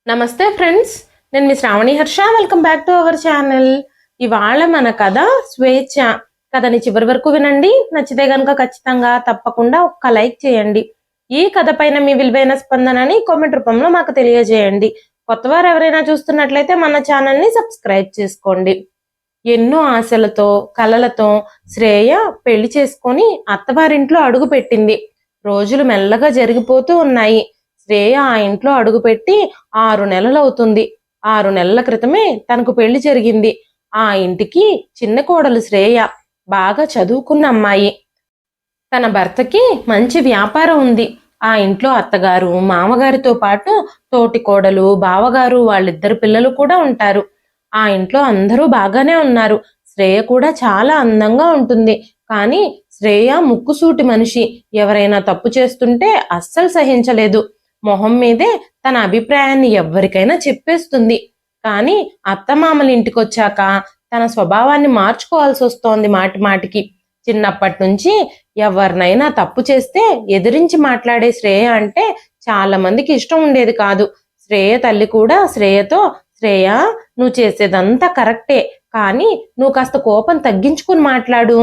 నమస్తే ఫ్రెండ్స్, నేను మీ Sravani Harsha. Welcome back to our channel. ఇవాళ మన కథ స్వేచ్ఛ. కథని చివరి వరకు వినండి. నచ్చితే గనుక ఖచ్చితంగా తప్పకుండా ఒక్క లైక్ చేయండి. ఈ కథ పైన మీ విలువైన స్పందనని కామెంట్ రూపంలో మాకు తెలియజేయండి. కొత్తవారు ఎవరైనా చూస్తున్నట్లయితే మన ఛానల్ని సబ్స్క్రైబ్ చేసుకోండి. ఎన్నో ఆశలతో కలలతో శ్రేయ పెళ్లి చేసుకొని అత్తవారింట్లో అడుగు పెట్టింది. రోజులు మెల్లగా జరిగిపోతూ ఉన్నాయి. శ్రేయ ఆ ఇంట్లో అడుగుపెట్టి 6 నెలలవుతుంది. 6 నెలల క్రితమే తనకు పెళ్లి జరిగింది. ఆ ఇంటికి చిన్న కోడలు శ్రేయ. బాగా చదువుకున్న అమ్మాయి. తన భర్తకి మంచి వ్యాపారం ఉంది. ఆ ఇంట్లో అత్తగారు మామగారితో పాటు తోటి కోడలు బావగారు వాళ్ళిద్దరు పిల్లలు కూడా ఉంటారు. ఆ ఇంట్లో అందరూ బాగానే ఉన్నారు. శ్రేయ కూడా చాలా అందంగా ఉంటుంది. కానీ శ్రేయ ముక్కుసూటి మనిషి. ఎవరైనా తప్పు చేస్తుంటే అస్సలు సహించలేదు. మొహం మీదే తన అభిప్రాయాన్ని ఎవ్వరికైనా చెప్పేస్తుంది. కానీ అత్తమామల ఇంటికొచ్చాక తన స్వభావాన్ని మార్చుకోవాల్సి వస్తోంది మాటి మాటికి. చిన్నప్పటి నుంచి ఎవరినైనా తప్పు చేస్తే ఎదిరించి మాట్లాడే శ్రేయ అంటే చాలా మందికి ఇష్టం ఉండేది కాదు. శ్రేయ తల్లి కూడా శ్రేయతో, శ్రేయ, నువ్వు చేసేదంతా కరెక్టే, కానీ నువ్వు కాస్త కోపం తగ్గించుకుని మాట్లాడు.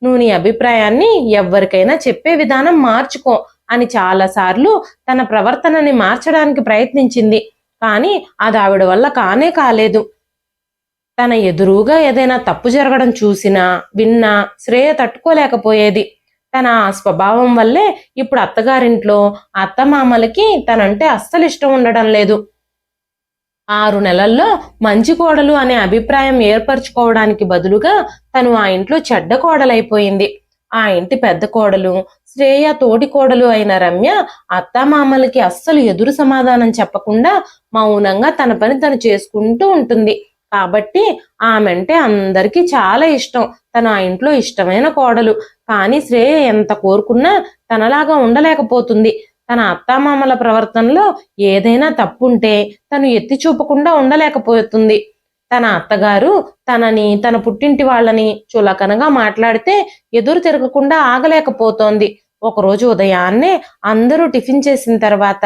నువ్వు నీ అభిప్రాయాన్ని ఎవ్వరికైనా చెప్పే విధానం మార్చుకో అని చాలాసార్లు తన ప్రవర్తనని మార్చడానికి ప్రయత్నించింది. కానీ అది ఆవిడ వల్ల కానే కాలేదు. తన ఎదురుగా ఏదైనా తప్పు జరగడం చూసినా విన్నా శ్రేయ తట్టుకోలేకపోయేది. తన స్వభావం వల్లే ఇప్పుడు అత్తగారింట్లో అత్తమామలకి తనంటే అస్సలు ఇష్టం ఉండడం లేదు. 6 నెలల్లో మంచి కోడలు అనే అభిప్రాయం ఏర్పరచుకోవడానికి బదులుగా తను ఆ ఇంట్లో చెడ్డ కోడలైపోయింది. ఆ ఇంటి పెద్ద కోడలు శ్రేయ తోటి కోడలు అయిన రమ్య అత్తామామలకి అస్సలు ఎదురు సమాధానం చెప్పకుండా మౌనంగా తన పని తను చేసుకుంటూ ఉంటుంది. కాబట్టి ఆమెంటే అందరికీ చాలా ఇష్టం. తను ఆ ఇంట్లో ఇష్టమైన కోడలు. కానీ శ్రేయ ఎంత కోరుకున్నా తనలాగా ఉండలేకపోతుంది. తన అత్తామామల ప్రవర్తనలో ఏదైనా తప్పుంటే తను ఎత్తి చూపకుండా ఉండలేకపోతుంది. తన అత్తగారు తనని తన పుట్టింటి వాళ్ళని చులకనగా మాట్లాడితే ఎదురు తిరగకుండా ఆగలేకపోతోంది. ఒకరోజు ఉదయాన్నే అందరూ టిఫిన్ చేసిన తర్వాత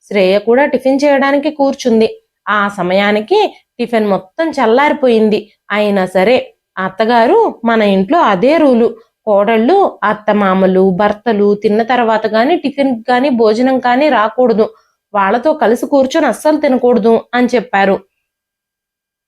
శ్రేయ కూడా టిఫిన్ చేయడానికి కూర్చుంది. ఆ సమయానికి టిఫిన్ మొత్తం చల్లారిపోయింది. అయినా సరే అత్తగారు, మన ఇంట్లో అదే రూలు, కోడళ్ళు అత్తమామలు భర్తలు తిన్న తర్వాత గాని టిఫిన్ కానీ భోజనం కానీ రాకూడదు, వాళ్ళతో కలిసి కూర్చొని అస్సలు తినకూడదు అని చెప్పారు.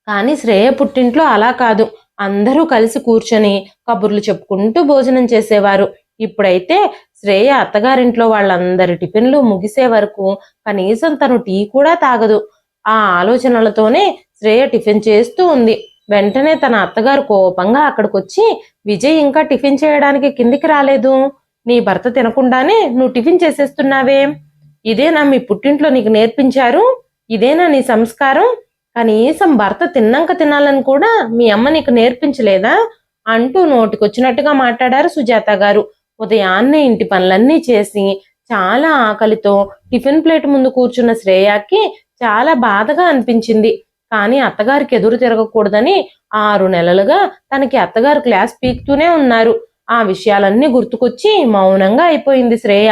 కానీ శ్రేయ పుట్టింట్లో అలా కాదు. అందరూ కలిసి కూర్చొని కబుర్లు చెప్పుకుంటూ భోజనం చేసేవారు. ఇప్పుడైతే శ్రేయ అత్తగారింట్లో వాళ్ళందరి టిఫిన్లు ముగిసే వరకు కనీసం తను టీ కూడా తాగదు. ఆ ఆలోచనలతోనే శ్రేయ టిఫిన్ చేస్తూ ఉంది. వెంటనే తన అత్తగారు కోపంగా అక్కడికొచ్చి, విజయ్ ఇంకా టిఫిన్ చేయడానికి కిందికి రాలేదు. నీ భర్త తినకుండానే నువ్వు టిఫిన్ చేసేస్తున్నావే? ఇదేనా మీ పుట్టింట్లో నీకు నేర్పించారు? ఇదేనా నీ సంస్కారం? కనీసం భర్త తిన్నాక తినాలని కూడా మీ అమ్మ నీకు నేర్పించలేదా? అంటూ నోటికొచ్చినట్టుగా మాట్లాడారు సుజాత గారు. ఉదయాన్నే ఇంటి పనులన్నీ చేసి చాలా ఆకలితో టిఫిన్ ప్లేట్ ముందు కూర్చున్న శ్రేయాకి చాలా బాధగా అనిపించింది. కానీ అత్తగారికి ఎదురు తిరగకూడదని 6 నెలలుగా తనకి అత్తగారు క్లాస్ పీకుతూనే ఉన్నారు. ఆ విషయాలన్నీ గుర్తుకొచ్చి మౌనంగా అయిపోయింది శ్రేయ.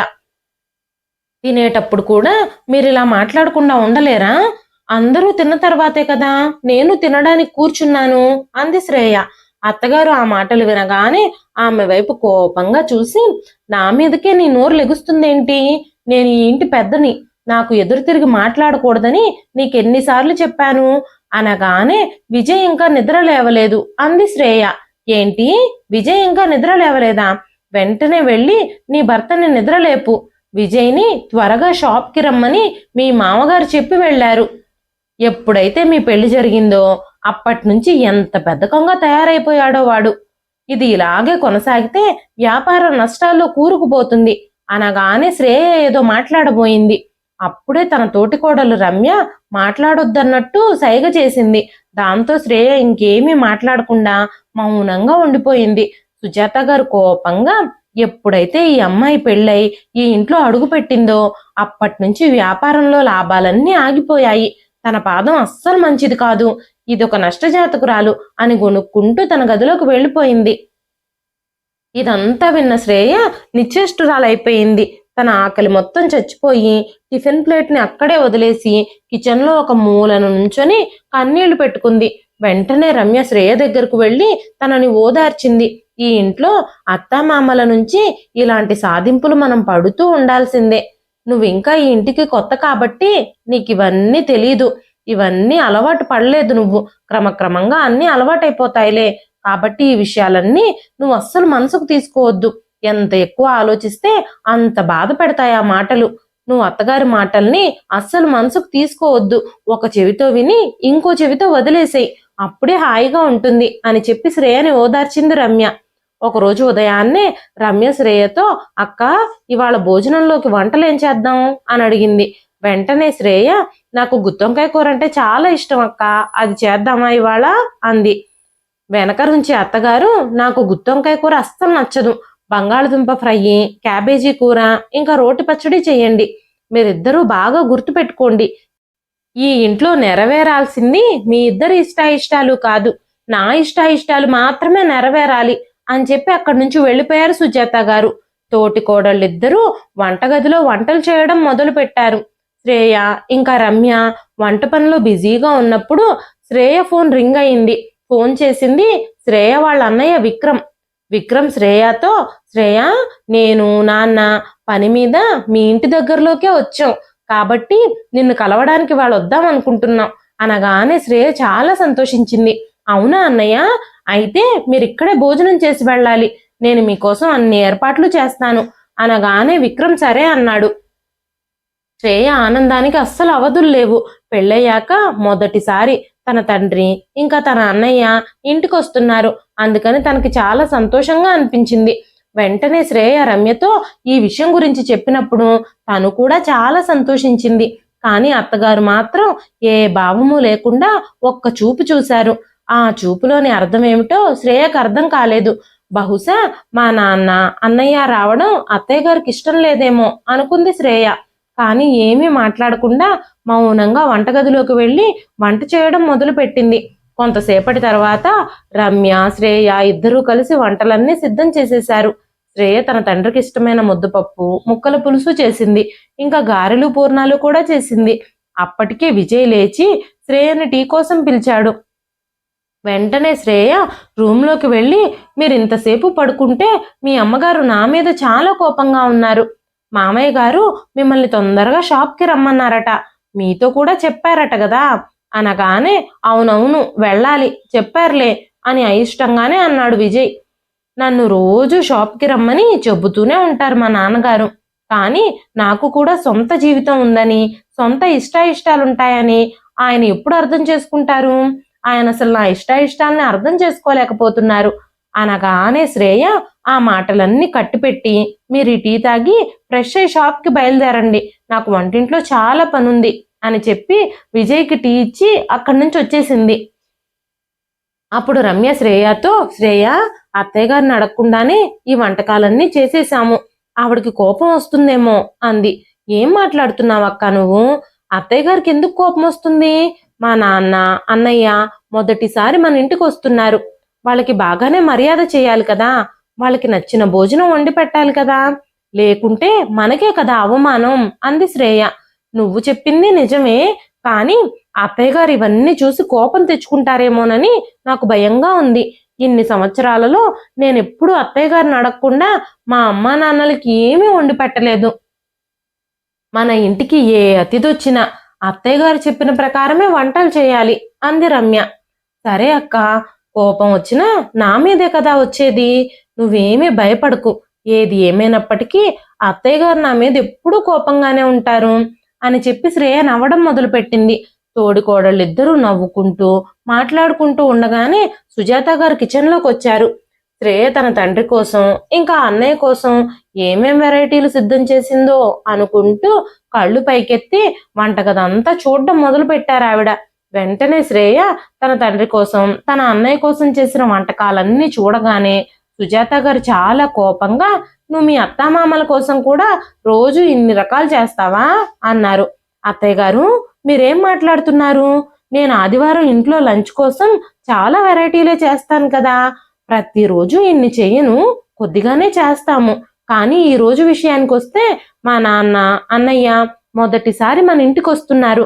తినేటప్పుడు కూడా మీరు ఇలా మాట్లాడకుండా ఉండలేరా? అందరూ తిన్న తర్వాతే కదా నేను తినడానికి కూర్చున్నాను అంది శ్రేయ. అత్తగారు ఆ మాటలు వినగానే ఆమె వైపు కోపంగా చూసి, నా మీదకే నీ నోరు లెగుస్తుందేంటి? నేను ఈ ఇంటి పెద్దని, నాకు ఎదురు తిరిగి మాట్లాడకూడదని నీకెన్నిసార్లు చెప్పాను అనగానే, విజయ్ ఇంకా నిద్ర లేవలేదు అంది శ్రేయ. ఏంటి, విజయ్ ఇంకా నిద్ర లేవలేదా? వెంటనే వెళ్ళి నీ భర్తని నిద్రలేపు. విజయ్ని త్వరగా షాప్కి రమ్మని మీ మామగారు చెప్పి వెళ్ళారు. ఎప్పుడైతే మీ పెళ్లి జరిగిందో అప్పటి నుంచి ఎంత బద్ధకంగా తయారైపోయాడో వాడు. ఇది ఇలాగే కొనసాగితే వ్యాపార నష్టాల్లో కూరుకుపోతుంది అనగానే శ్రేయ ఏదో మాట్లాడబోయింది. అప్పుడే తన తోటికోడలు రమ్య మాట్లాడొద్దన్నట్టు సైగ చేసింది. దాంతో శ్రేయ ఇంకేమీ మాట్లాడకుండా మౌనంగా ఉండిపోయింది. సుజాత గారు కోపంగా, ఎప్పుడైతే ఈ అమ్మాయి పెళ్ళై ఈ ఇంట్లో అడుగు పెట్టిందో అప్పటి నుంచి వ్యాపారంలో లాభాలన్నీ ఆగిపోయాయి. తన పాదం అస్సలు మంచిది కాదు, ఇదొక నష్టజాతకురాలు అని గొనుక్కుంటూ తన గదిలోకి వెళ్ళిపోయింది. ఇదంతా విన్న శ్రేయ నిశ్చేష్టురాలైపోయింది. తన ఆకలి మొత్తం చచ్చిపోయి టిఫిన్ ప్లేట్ని అక్కడే వదిలేసి కిచెన్లో ఒక మూలను నుంచొని కన్నీళ్లు పెట్టుకుంది. వెంటనే రమ్య శ్రేయ దగ్గరకు వెళ్ళి తనని ఓదార్చింది. ఈ ఇంట్లో అత్తామామల నుంచి ఇలాంటి సాధింపులు మనం పడుతూ ఉండాల్సిందే. నువ్వు ఇంకా ఈ ఇంటికి కొత్త కాబట్టి నీకు ఇవన్నీ తెలీదు, ఇవన్నీ అలవాటు పడలేదు. నువ్వు క్రమక్రమంగా అన్నీ అలవాటైపోతాయిలే. కాబట్టి ఈ విషయాలన్నీ నువ్వు అస్సలు మనసుకు తీసుకోవద్దు. ఎంత ఎక్కువ ఆలోచిస్తే అంత బాధ పెడతాయి ఆ మాటలు. నువ్వు అత్తగారి మాటల్ని అస్సలు మనసుకు తీసుకోవద్దు. ఒక చెవితో విని ఇంకో చెవితో వదిలేసేయి, అప్పుడే హాయిగా ఉంటుంది అని చెప్పి శ్రేయని ఓదార్చింది రమ్య. ఒకరోజు ఉదయాన్నే రమ్య శ్రేయతో, అక్క ఇవాళ భోజనంలోకి వంటలేం చేద్దాం అని అడిగింది. వెంటనే శ్రేయ, నాకు గుత్తొంకాయ కూర అంటే చాలా ఇష్టం అక్క, అది చేద్దామా ఇవాళ అంది. వెనక నుంచి అత్తగారు, నాకు గుత్తొంకాయ కూర అస్సలు నచ్చదు, బంగాళదుంప ఫ్రై, క్యాబేజీ కూర, ఇంకా రోటి పచ్చడి చేయండి. మీరిద్దరూ బాగా గుర్తుపెట్టుకోండి, ఈ ఇంట్లో నెరవేరాల్సింది మీ ఇద్దరి ఇష్టాయిష్టాలు కాదు, నా ఇష్టాయిష్టాలు మాత్రమే నెరవేరాలి అని చెప్పి అక్కడి నుంచి వెళ్ళిపోయారు సుజాత గారు. తోటి కోడళ్ళిద్దరూ వంటగదిలో వంటలు చేయడం మొదలు పెట్టారు. శ్రేయ ఇంకా రమ్య వంట పనిలో బిజీగా ఉన్నప్పుడు శ్రేయ ఫోన్ రింగ్ అయింది. ఫోన్ చేసింది శ్రేయ వాళ్ళ అన్నయ్య విక్రమ్. విక్రమ్ శ్రేయతో, శ్రేయ నేను నాన్న పని మీద మీ ఇంటి దగ్గరలోకే వచ్చాం కాబట్టి నిన్ను కలవడానికి వాళ్ళు వద్దాం అనుకుంటున్నాం అనగానే శ్రేయ చాలా సంతోషించింది. అవునా అన్నయ్య, అయితే మీరు ఇక్కడే భోజనం చేసి వెళ్ళాలి, నేను మీకోసం అన్ని ఏర్పాట్లు చేస్తాను అనగానే విక్రమ్ సరే అన్నాడు. శ్రేయ ఆనందానికి అస్సలు అవధులు లేవు. పెళ్ళయ్యాక మొదటిసారి తన తండ్రి ఇంకా తన అన్నయ్య ఇంటికి వస్తున్నారు. అందుకని తనకి చాలా సంతోషంగా అనిపించింది. వెంటనే శ్రేయ రమ్యతో ఈ విషయం గురించి చెప్పినప్పుడు తను కూడా చాలా సంతోషించింది. కానీ అత్తగారు మాత్రం ఏ భావము లేకుండా ఒక్క చూపు చూశారు. ఆ చూపులోని అర్థం ఏమిటో శ్రేయకు అర్థం కాలేదు. బహుశా మా నాన్న అన్నయ్య రావడం అత్తయ్య గారికి ఇష్టం లేదేమో అనుకుంది శ్రేయ. కానీ ఏమీ మాట్లాడకుండా మౌనంగా వంటగదిలోకి వెళ్ళి వంట చేయడం మొదలు పెట్టింది. కొంతసేపటి తర్వాత రమ్య శ్రేయ ఇద్దరూ కలిసి వంటలన్నీ సిద్ధం చేసేశారు. శ్రేయ తన తండ్రికి ఇష్టమైన ముద్దపప్పు ముక్కల పులుసు చేసింది. ఇంకా గారెలు పూర్ణాలు కూడా చేసింది. అప్పటికే విజయ్ లేచి శ్రేయని టీ కోసం పిలిచాడు. వెంటనే శ్రేయ రూమ్లోకి వెళ్ళి, మీరు ఇంతసేపు పడుకుంటే మీ అమ్మగారు నా మీద చాలా కోపంగా ఉన్నారు. మామయ్య గారు మిమ్మల్ని తొందరగా షాప్కి రమ్మన్నారట, మీతో కూడా చెప్పారట కదా అనగానే, అవునవును వెళ్ళాలి చెప్పారులే అని అయిష్టంగానే అన్నాడు విజయ్. నన్ను రోజు షాప్కి రమ్మని చెబుతూనే ఉంటారు మా నాన్నగారు, కానీ నాకు కూడా సొంత జీవితం ఉందని, సొంత ఇష్టాయిష్టాలుంటాయని ఆయన ఎప్పుడు అర్థం చేసుకుంటారు? ఆయన అసలు నా ఇష్టాయిష్టాలని అర్థం చేసుకోలేకపోతున్నారు అనగానే శ్రేయ ఆ మాటలన్నీ కట్టిపెట్టి, మీరు ఈ టీ తాగి ఫ్రెష్ అయ్యి షాప్కి బయలుదేరండి, నాకు వంటింట్లో చాలా పనుంది అని చెప్పి విజయ్కి టీ ఇచ్చి అక్కడి నుంచి వచ్చేసింది. అప్పుడు రమ్య శ్రేయతో, శ్రేయ అత్తయ్య గారిని అడగకుండానే ఈ వంటకాలన్నీ చేసేసాము, ఆవిడకి కోపం వస్తుందేమో అంది. ఏం మాట్లాడుతున్నావు అక్క నువ్వు? అత్తయ్య గారికి ఎందుకు కోపం వస్తుంది? మా నాన్న అన్నయ్య మొదటిసారి మన ఇంటికి వస్తున్నారు, వాళ్ళకి బాగానే మర్యాద చేయాలి కదా, వాళ్ళకి నచ్చిన భోజనం వండి పెట్టాలి కదా, లేకుంటే మనకే కదా అవమానం అంది శ్రేయ. నువ్వు చెప్పింది నిజమే, కానీ అత్తయ్య గారు ఇవన్నీ చూసి కోపం తెచ్చుకుంటారేమోనని నాకు భయంగా ఉంది. ఇన్ని సంవత్సరాలలో నేను ఎప్పుడూ అత్తయ్య గారిని అడగకుండా మా అమ్మా నాన్నలకి ఏమీ వండి పెట్టలేదు. మన ఇంటికి ఏ అతిథి వచ్చినా అత్తయ్య గారు చెప్పిన ప్రకారమే వంటలు చేయాలి అంది రమ్య. సరే అక్క, కోపం వచ్చినా నా మీదే కదా వచ్చేది, నువ్వేమీ భయపడకు, ఏది ఏమైనప్పటికీ అత్తయ్య గారు నా మీద ఎప్పుడూ కోపంగానే ఉంటారు అని చెప్పి శ్రేయ నవ్వడం మొదలుపెట్టింది. తోడికోడళ్ళిద్దరూ నవ్వుకుంటూ మాట్లాడుకుంటూ ఉండగానే సుజాత గారు కిచెన్లోకి వచ్చారు. శ్రేయ తన తండ్రి కోసం ఇంకా అన్నయ్య కోసం ఏమేం వెరైటీలు సిద్ధం చేసిందో అనుకుంటూ కళ్ళు పైకెత్తి వంటగదంతా చూడడం మొదలు పెట్టారు ఆవిడ. వెంటనే శ్రేయ తన తండ్రి కోసం తన అన్నయ్య కోసం చేసిన వంటకాలన్నీ చూడగానే సుజాత గారు చాలా కోపంగా, నువ్వు మీ అత్తామామల కోసం కూడా రోజు ఇన్ని రకాలు చేస్తావా అన్నారు. అత్తయ్య గారు మీరేం మాట్లాడుతున్నారు? నేను ఆదివారం ఇంట్లో లంచ్ కోసం చాలా వెరైటీలే చేస్తాను కదా, ప్రతిరోజు ఇన్ని చెయ్యను, కొద్దిగానే చేస్తాము, కానీ ఈ రోజు విషయానికి వస్తే మా నాన్న అన్నయ్య మొదటిసారి మన ఇంటికి వస్తున్నారు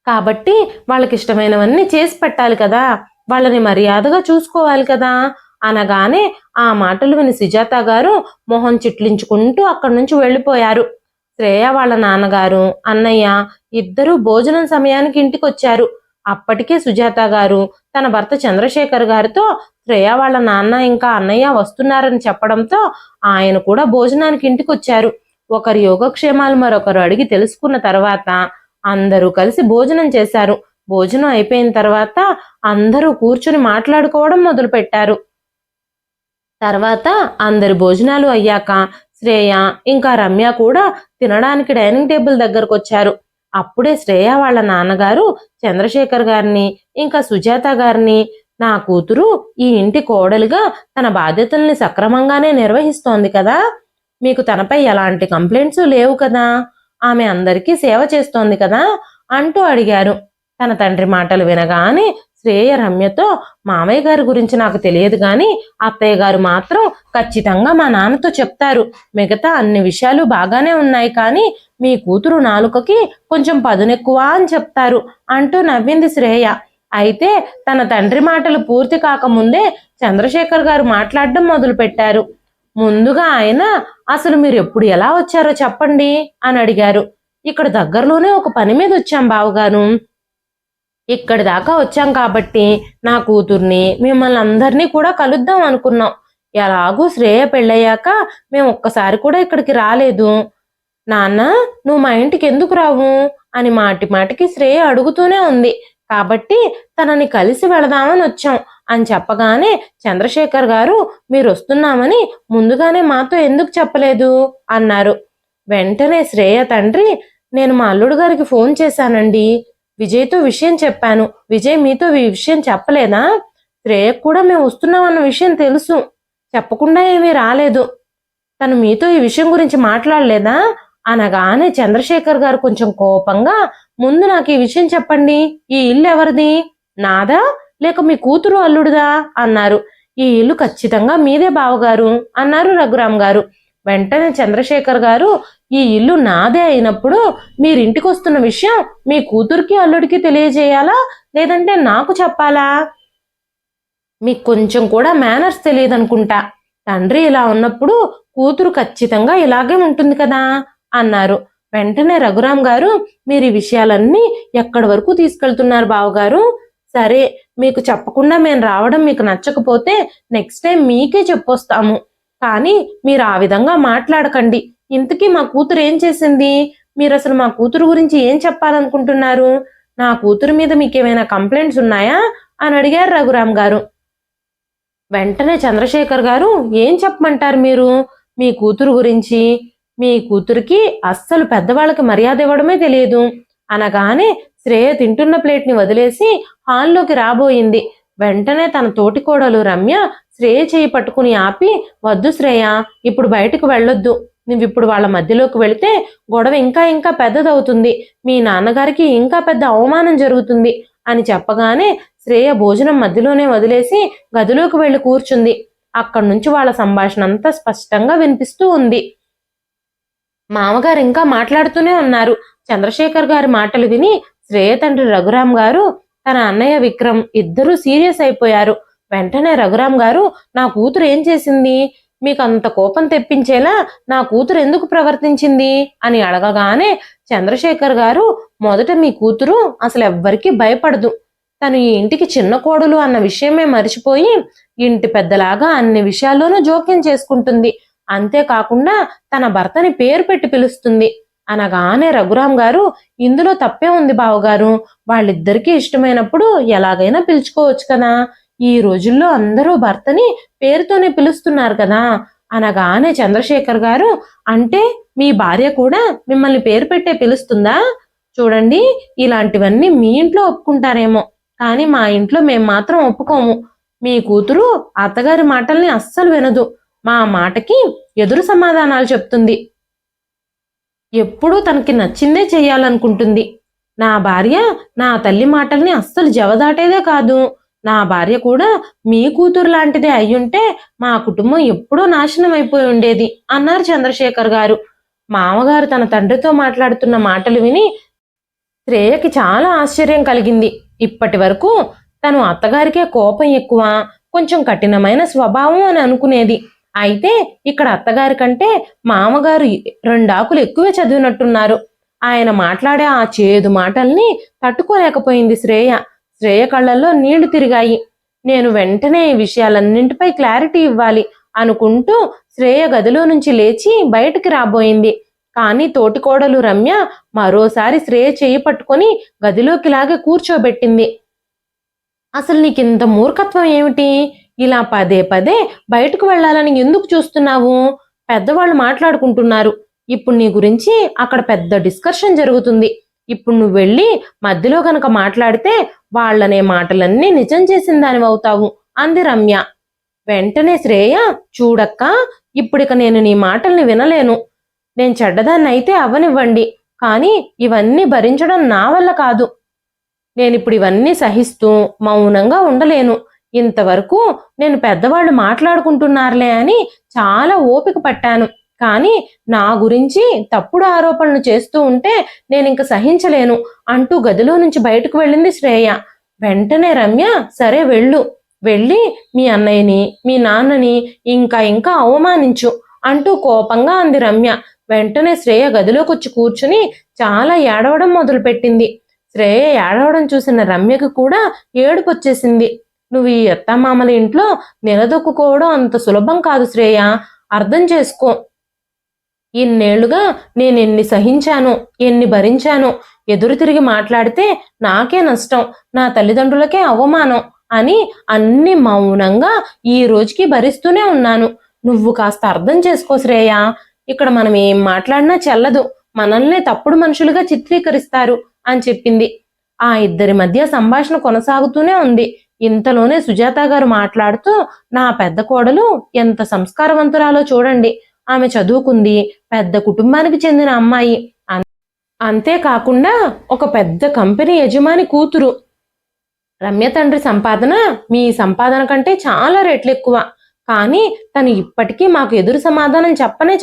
కాబట్టి వాళ్ళకి ఇష్టమైనవన్నీ చేసి పెట్టాలి కదా, వాళ్ళని మర్యాదగా చూసుకోవాలి కదా అనగానే ఆ మాటలు విని సుజాత గారు మొహం చిట్లించుకుంటూ అక్కడి నుంచి వెళ్ళిపోయారు. శ్రేయ వాళ్ళ నాన్నగారు అన్నయ్య ఇద్దరూ భోజనం సమయానికి ఇంటికి వచ్చారు. అప్పటికే సుజాత గారు తన భర్త చంద్రశేఖర్ గారితో శ్రేయ వాళ్ళ నాన్న ఇంకా అన్నయ్య వస్తున్నారని చెప్పడంతో ఆయన కూడా భోజనానికి ఇంటికి వచ్చారు. ఒకరి యోగక్షేమాలు మరొకరు అడిగి తెలుసుకున్న తర్వాత అందరూ కలిసి భోజనం చేశారు. భోజనం అయిపోయిన తర్వాత అందరూ కూర్చుని మాట్లాడుకోవడం మొదలు పెట్టారు. తర్వాత అందరి భోజనాలు అయ్యాక శ్రేయ ఇంకా రమ్య కూడా తినడానికి డైనింగ్ టేబుల్ దగ్గరకు వచ్చారు. అప్పుడే శ్రేయ వాళ్ళ నాన్నగారు చంద్రశేఖర్ గారిని ఇంకా సుజాత గారిని, నా కూతురు ఈ ఇంటి కోడలుగా తన బాధ్యతల్ని సక్రమంగానే నిర్వహిస్తోంది కదా, మీకు తనపై ఎలాంటి కంప్లైంట్స్ లేవు కదా, ఆమె అందరికీ సేవ చేస్తోంది కదా అంటూ అడిగారు. తన తండ్రి మాటలు వినగానే శ్రేయ రమ్యతో, మామయ్య గారి గురించి నాకు తెలియదు కానీ అత్తయ్య గారు మాత్రం ఖచ్చితంగా మా నాన్నతో చెప్తారు, మిగతా అన్ని విషయాలు బాగానే ఉన్నాయి కానీ మీ కూతురు నాలుకకి కొంచెం పదునెక్కువ అని చెప్తారు అంటూ నవ్వింది శ్రేయ. అయితే తన తండ్రి మాటలు పూర్తి కాకముందే చంద్రశేఖర్ గారు మాట్లాడడం మొదలు పెట్టారు. ముందుగా ఆయన, అసలు మీరు ఎప్పుడు ఎలా వచ్చారో చెప్పండి అని అడిగారు. ఇక్కడ దగ్గరలోనే ఒక పని మీద వచ్చాం బావగారు, ఇక్కడి దాకా వచ్చాం కాబట్టి నా కూతుర్ని మిమ్మల్ని అందరినీ కూడా కలుద్దాం అనుకున్నాం. ఎలాగూ శ్రేయ పెళ్ళయ్యాక మేము ఒక్కసారి కూడా ఇక్కడికి రాలేదు. నాన్న, నువ్వు మా ఇంటికి ఎందుకు రావు అని మాటి మాటికి శ్రేయ అడుగుతూనే ఉంది. కాబట్టి తనని కలిసి వెళదామని వచ్చాం అని చెప్పగానే చంద్రశేఖర్ గారు, మీరు వస్తున్నామని ముందుగానే మాతో ఎందుకు చెప్పలేదు అన్నారు. వెంటనే శ్రేయ తండ్రి, నేను మా అల్లుడు గారికి ఫోన్ చేశానండి, విజయ్తో విషయం చెప్పాను, విజయ్ మీతో ఈ విషయం చెప్పలేదా? శ్రేయకు కూడా మేము వస్తున్నామన్న విషయం తెలుసు, చెప్పకుండా ఏమీ రాలేదు, తను మీతో ఈ విషయం గురించి మాట్లాడలేదా అనగానే చంద్రశేఖర్ గారు కొంచెం కోపంగా, ముందు నాకు ఈ విషయం చెప్పండి, ఈ ఇల్లు ఎవరిది, నాదా లేక మీ కూతురు అల్లుడుదా అన్నారు. ఈ ఇల్లు ఖచ్చితంగా మీదే బావగారు అన్నారు రఘురామ్ గారు. వెంటనే చంద్రశేఖర్ గారు, ఈ ఇల్లు నాదే అయినప్పుడు మీరింటికి వస్తున్న విషయం మీ కూతురికి అల్లుడికి తెలియజేయాలా లేదంటే నాకు చెప్పాలా? మీకు కొంచెం కూడా మేనర్స్ తెలియదు అనుకుంటా, తండ్రి ఇలా ఉన్నప్పుడు కూతురు ఖచ్చితంగా ఇలాగే ఉంటుంది కదా అన్నారు. వెంటనే రఘురామ్ గారు, మీరు ఈ విషయాలన్నీ ఎక్కడి వరకు తీసుకెళ్తున్నారు బావగారు? సరే, మీకు చెప్పకుండా మేము రావడం మీకు నచ్చకపోతే నెక్స్ట్ టైం మీకే చెప్పొస్తాము, కానీ మీరు ఆ విధంగా మాట్లాడకండి. ఇంతకీ మా కూతురు ఏం చేసింది, మీరు అసలు మా కూతురు గురించి ఏం చెప్పాలనుకుంటున్నారు, నా కూతురు మీద మీకేమైనా కంప్లైంట్స్ ఉన్నాయా అని అడిగారు రఘురామ్ గారు. వెంటనే చంద్రశేఖర్ గారు, ఏం చెప్పమంటారు మీరు, మీ కూతురు గురించి, మీ కూతురికి అస్సలు పెద్దవాళ్ళకి మర్యాద ఇవ్వడమే తెలియదు అనగానే శ్రేయ తింటున్న ప్లేట్ని వదిలేసి హాల్లోకి రాబోయింది. వెంటనే తన తోటికోడలు రమ్య శ్రేయ చేయి పట్టుకుని ఆపి, వద్దు శ్రేయ, ఇప్పుడు బయటకు వెళ్ళొద్దు, నువ్విప్పుడు వాళ్ళ మధ్యలోకి వెళితే గొడవ ఇంకా ఇంకా పెద్దదవుతుంది, మీ నాన్నగారికి ఇంకా పెద్ద అవమానం జరుగుతుంది అని చెప్పగానే శ్రేయ భోజనం మధ్యలోనే వదిలేసి గదిలోకి వెళ్ళి కూర్చుంది. అక్కడి నుంచి వాళ్ళ సంభాషణ అంతా స్పష్టంగా వినిపిస్తూ ఉంది. మామగారు ఇంకా మాట్లాడుతూనే ఉన్నారు. చంద్రశేఖర్ గారి మాటలు విని శ్రేయ తండ్రి రఘురామ్ గారు, తన అన్నయ్య విక్రమ్ ఇద్దరూ సీరియస్ అయిపోయారు. వెంటనే రఘురామ్ గారు, నా కూతురు ఏం చేసింది, మీకు అంత కోపం తెప్పించేలా నా కూతురు ఎందుకు ప్రవర్తించింది అని అడగగానే చంద్రశేఖర్ గారు, మొదట మీ కూతురు అసలు ఎవ్వరికీ భయపడదు, తను ఈ ఇంటికి చిన్న కోడలు అన్న విషయమే మరిచిపోయి ఇంటి పెద్దలాగా అన్ని విషయాల్లోనూ జోక్యం చేసుకుంటుంది, అంతేకాకుండా తన భర్తని పేరు పెట్టి పిలుస్తుంది అనగానే రఘురామ్ గారు, ఇందులో తప్పే ఉంది బావగారు, వాళ్ళిద్దరికీ ఇష్టమైనప్పుడు ఎలాగైనా పిలుచుకోవచ్చు కదా, ఈ రోజుల్లో అందరూ భర్తని పేరుతోనే పిలుస్తున్నారు కదా అనగానే చంద్రశేఖర్ గారు, అంటే మీ భార్య కూడా మిమ్మల్ని పేరు పెట్టే పిలుస్తుందా? చూడండి, ఇలాంటివన్నీ మీ ఇంట్లో ఒప్పుకుంటారేమో కానీ మా ఇంట్లో మేము మాత్రం ఒప్పుకోము. మీ కూతురు అత్తగారి మాటల్ని అస్సలు వినదు, మా మాటకి ఎదురు సమాధానాలు చెప్తుంది, ఎప్పుడూ తనకి నచ్చిందే చెయ్యాలనుకుంటుంది. నా భార్య నా తల్లి మాటల్ని అస్సలు జవదాటేదే కాదు, నా భార్య కూడా మీ కూతురు లాంటిదే అయ్యుంటే మా కుటుంబం ఎప్పుడో నాశనం అయిపోయి ఉండేది అన్నారు చంద్రశేఖర్ గారు. మామగారు తన తండ్రితో మాట్లాడుతున్న మాటలు విని శ్రేయకి చాలా ఆశ్చర్యం కలిగింది. ఇప్పటి వరకు తను అత్తగారికే కోపం ఎక్కువ, కొంచెం కఠినమైన స్వభావం అని అనుకునేది. అయితే ఇక్కడ అత్తగారి కంటే మామగారు 2 ఆకులు ఎక్కువే చదివినట్టున్నారు. ఆయన మాట్లాడే ఆ చేదు మాటల్ని తట్టుకోలేకపోయింది శ్రేయ. శ్రేయ కళ్ళల్లో నీళ్లు తిరిగాయి. నేను వెంటనే ఈ విషయాలన్నింటిపై క్లారిటీ ఇవ్వాలి అనుకుంటూ శ్రేయ గదిలో నుంచి లేచి బయటికి రాబోయింది. కానీ తోటికోడలు రమ్య మరోసారి శ్రేయ చేయి పట్టుకొని గదిలోకి లాగే కూర్చోబెట్టింది. అసలు నీకింత మూర్ఖత్వం ఏమిటి? ఇలా పదే పదే బయటకు వెళ్ళాలని ఎందుకు చూస్తున్నావు? పెద్దవాళ్ళు మాట్లాడుకుంటున్నారు. ఇప్పుడు నీ గురించి అక్కడ పెద్ద డిస్కషన్ జరుగుతుంది. ఇప్పుడు నువ్వు వెళ్ళి మధ్యలో గనక మాట్లాడితే వాళ్ళనే మాటలన్నీ నిజం చేసిన దానివవుతావు అంది రమ్య. వెంటనే శ్రేయ, చూడక్క, ఇప్పుడిక నేను నీ మాటల్ని వినలేను. నేను చెడ్డదాన్నైతే అవ్వనివ్వండి, కానీ ఇవన్నీ భరించడం నా వల్ల కాదు. నేనిప్పుడు ఇవన్నీ సహిస్తూ మౌనంగా ఉండలేను. ఇంతవరకు నేను పెద్దవాళ్ళు మాట్లాడుకుంటున్నారులే అని చాలా ఓపిక పట్టాను. కానీ నా గురించి తప్పుడు ఆరోపణలు చేస్తూ ఉంటే నేనింక సహించలేను అంటూ గదిలో నుంచి బయటకు వెళ్ళింది శ్రేయ. వెంటనే రమ్య, సరే వెళ్ళు, వెళ్ళి మీ అన్నయ్యని మీ నాన్నని ఇంకా అవమానించు అంటూ కోపంగా అంది రమ్య. వెంటనే శ్రేయ గదిలోకొచ్చి కూర్చుని చాలా ఏడవడం మొదలుపెట్టింది. శ్రేయ ఏడవడం చూసిన రమ్యకు కూడా ఏడుపొచ్చేసింది. నువ్వు ఈ అత్తమామల ఇంట్లో నిలదొక్కుకోవడం అంత సులభం కాదు శ్రేయ, అర్థం చేసుకో. ఇన్నేళ్లుగా నేనెన్ని సహించాను, ఎన్ని భరించాను. ఎదురు తిరిగి మాట్లాడితే నాకే నష్టం, నా తల్లిదండ్రులకే అవమానం అని అన్ని మౌనంగా ఈ రోజుకి భరిస్తూనే ఉన్నాను. నువ్వు కాస్త అర్థం చేసుకో శ్రేయ. ఇక్కడ మనం ఏం మాట్లాడినా చెల్లదు, మనల్నే తప్పుడు మనుషులుగా చిత్రీకరిస్తారు అని చెప్పింది. ఆ ఇద్దరి మధ్య సంభాషణ కొనసాగుతూనే ఉంది. ఇంతలోనే సుజాత గారు మాట్లాడుతూ, నా పెద్ద కోడలు ఎంత సంస్కారవంతురాలో చూడండి. ఆమె చదువుకుంది, పెద్ద కుటుంబానికి చెందిన అమ్మాయి. అంతేకాకుండా ఒక పెద్ద కంపెనీ యజమాని కూతురు. రమ్య తండ్రి సంపాదన మీ సంపాదన కంటే చాలా రెట్లు ఎక్కువ. కానీ తను ఇప్పటికీ మాకు ఎదురు సమాధానం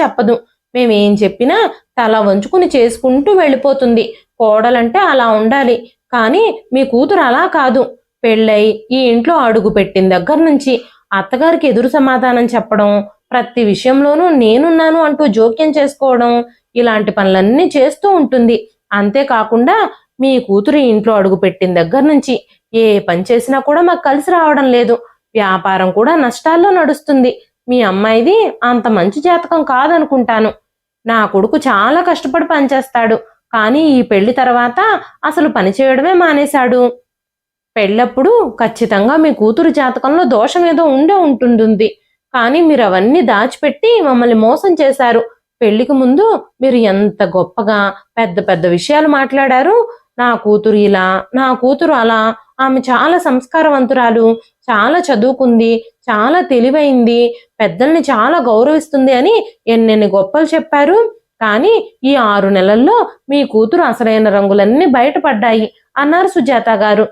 చెప్పదు. మేమేం చెప్పినా తల వంచుకుని చేసుకుంటూ వెళ్ళిపోతుంది. కోడలంటే అలా ఉండాలి. కానీ మీ కూతురు అలా కాదు. పెళ్ళై ఈ ఇంట్లో అడుగు పెట్టిన దగ్గర నుంచి అత్తగారికి ఎదురు సమాధానం చెప్పడం, ప్రతి విషయంలోనూ నేనున్నాను అంటూ జోక్యం చేసుకోవడం, ఇలాంటి పనులన్నీ చేస్తూ ఉంటుంది. అంతేకాకుండా మీ కూతురు ఇంట్లో అడుగు పెట్టిన దగ్గర నుంచి ఏ పని చేసినా కూడా మాకు కలిసి రావడం లేదు. వ్యాపారం కూడా నష్టాల్లో నడుస్తుంది. మీ అమ్మాయిది అంత మంచి జాతకం కాదనుకుంటాను. నా కొడుకు చాలా కష్టపడి పనిచేస్తాడు, కానీ ఈ పెళ్లి తర్వాత అసలు పని చేయడమే మానేశాడు. పెళ్ళప్పుడు ఖచ్చితంగా మీ కూతురు జాతకంలో దోషం ఏదో ఉంటుంది. కానీ మీరు అవన్నీ దాచిపెట్టి మమ్మల్ని మోసం చేశారు. పెళ్లికి ముందు మీరు ఎంత గొప్పగా పెద్ద పెద్ద విషయాలు మాట్లాడారు. నా కూతురు ఇలా, నా కూతురు అలా, ఆమె చాలా సంస్కారవంతురాలు, చాలా చదువుకుంది, చాలా తెలివైంది, పెద్దల్ని చాలా గౌరవిస్తుంది అని ఎన్నెన్ని గొప్పలు చెప్పారు. కానీ ఈ 6 నెలల్లో మీ కూతురు అసలైన రంగులన్నీ బయటపడ్డాయి అన్నారు సుజాత గారు.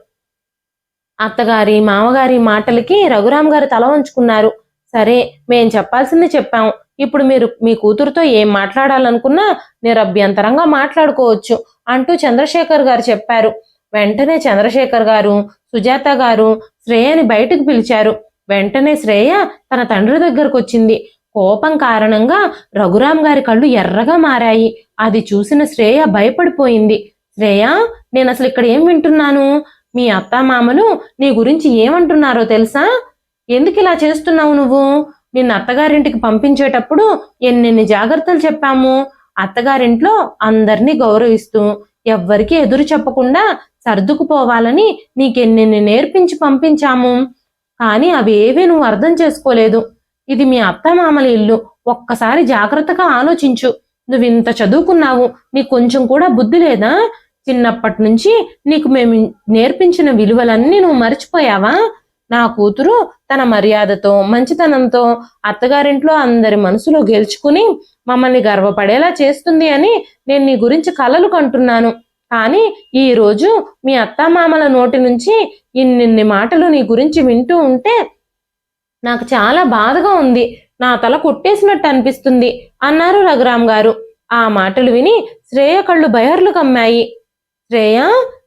అత్తగారి మామగారి మాటలకి రఘురాం గారు తల వంచుకున్నారు. సరే, మేం చెప్పాల్సింది చెప్పాం. ఇప్పుడు మీరు మీ కూతురుతో ఏం మాట్లాడాలనుకున్నా నిరభ్యంతరంగా మాట్లాడుకోవచ్చు అంటూ చంద్రశేఖర్ గారు చెప్పారు. వెంటనే చంద్రశేఖర్ గారు, సుజాత గారు శ్రేయని బయటకు పిలిచారు. వెంటనే శ్రేయ తన తండ్రి దగ్గరకు వచ్చింది. కోపం కారణంగా రఘురాం గారి కళ్ళు ఎర్రగా మారాయి. అది చూసిన శ్రేయ భయపడిపోయింది. శ్రేయ, నేను అసలు ఇక్కడ ఏం వింటున్నాను? మీ అత్తామామలు నీ గురించి ఏమంటున్నారో తెలుసా? ఎందుకు ఇలా చేస్తున్నావు నువ్వు? నిన్ను అత్తగారింటికి పంపించేటప్పుడు ఎన్నెన్ని జాగ్రత్తలు చెప్పాము. అత్తగారింట్లో అందరినీ గౌరవిస్తూ ఎవ్వరికీ ఎదురు చెప్పకుండా సర్దుకుపోవాలని నీకెన్నెన్ని నేర్పించి పంపించాము. కానీ అవేవీ నువ్వు అర్థం చేసుకోలేదు. ఇది మీ అత్తమామల ఇల్లు. ఒక్కసారి జాగ్రత్తగా ఆలోచించు. నువ్వింత చదువుకున్నావు, నీకు కొంచెం కూడా బుద్ధి లేదా? చిన్నప్పటి నుంచి నీకు మేము నేర్పించిన విలువలన్నీ నువ్వు మర్చిపోయావా? నా కూతురు తన మర్యాదతో మంచితనంతో అత్తగారింట్లో అందరి మనసులో గెలుచుకుని మమ్మల్ని గర్వపడేలా చేస్తుంది అని నేను నీ గురించి కలలు కంటున్నాను. కానీ ఈ రోజు మీ అత్తామామల నోటి నుంచి ఇన్నిన్ని మాటలు నీ గురించి వింటూ ఉంటే నాకు చాలా బాధగా ఉంది, నా తల కొట్టేసినట్టు అనిపిస్తుంది అన్నారు రఘురాం గారు. ఆ మాటలు విని శ్రేయ కళ్ళు బయర్లు కమ్మాయి. శ్రేయ,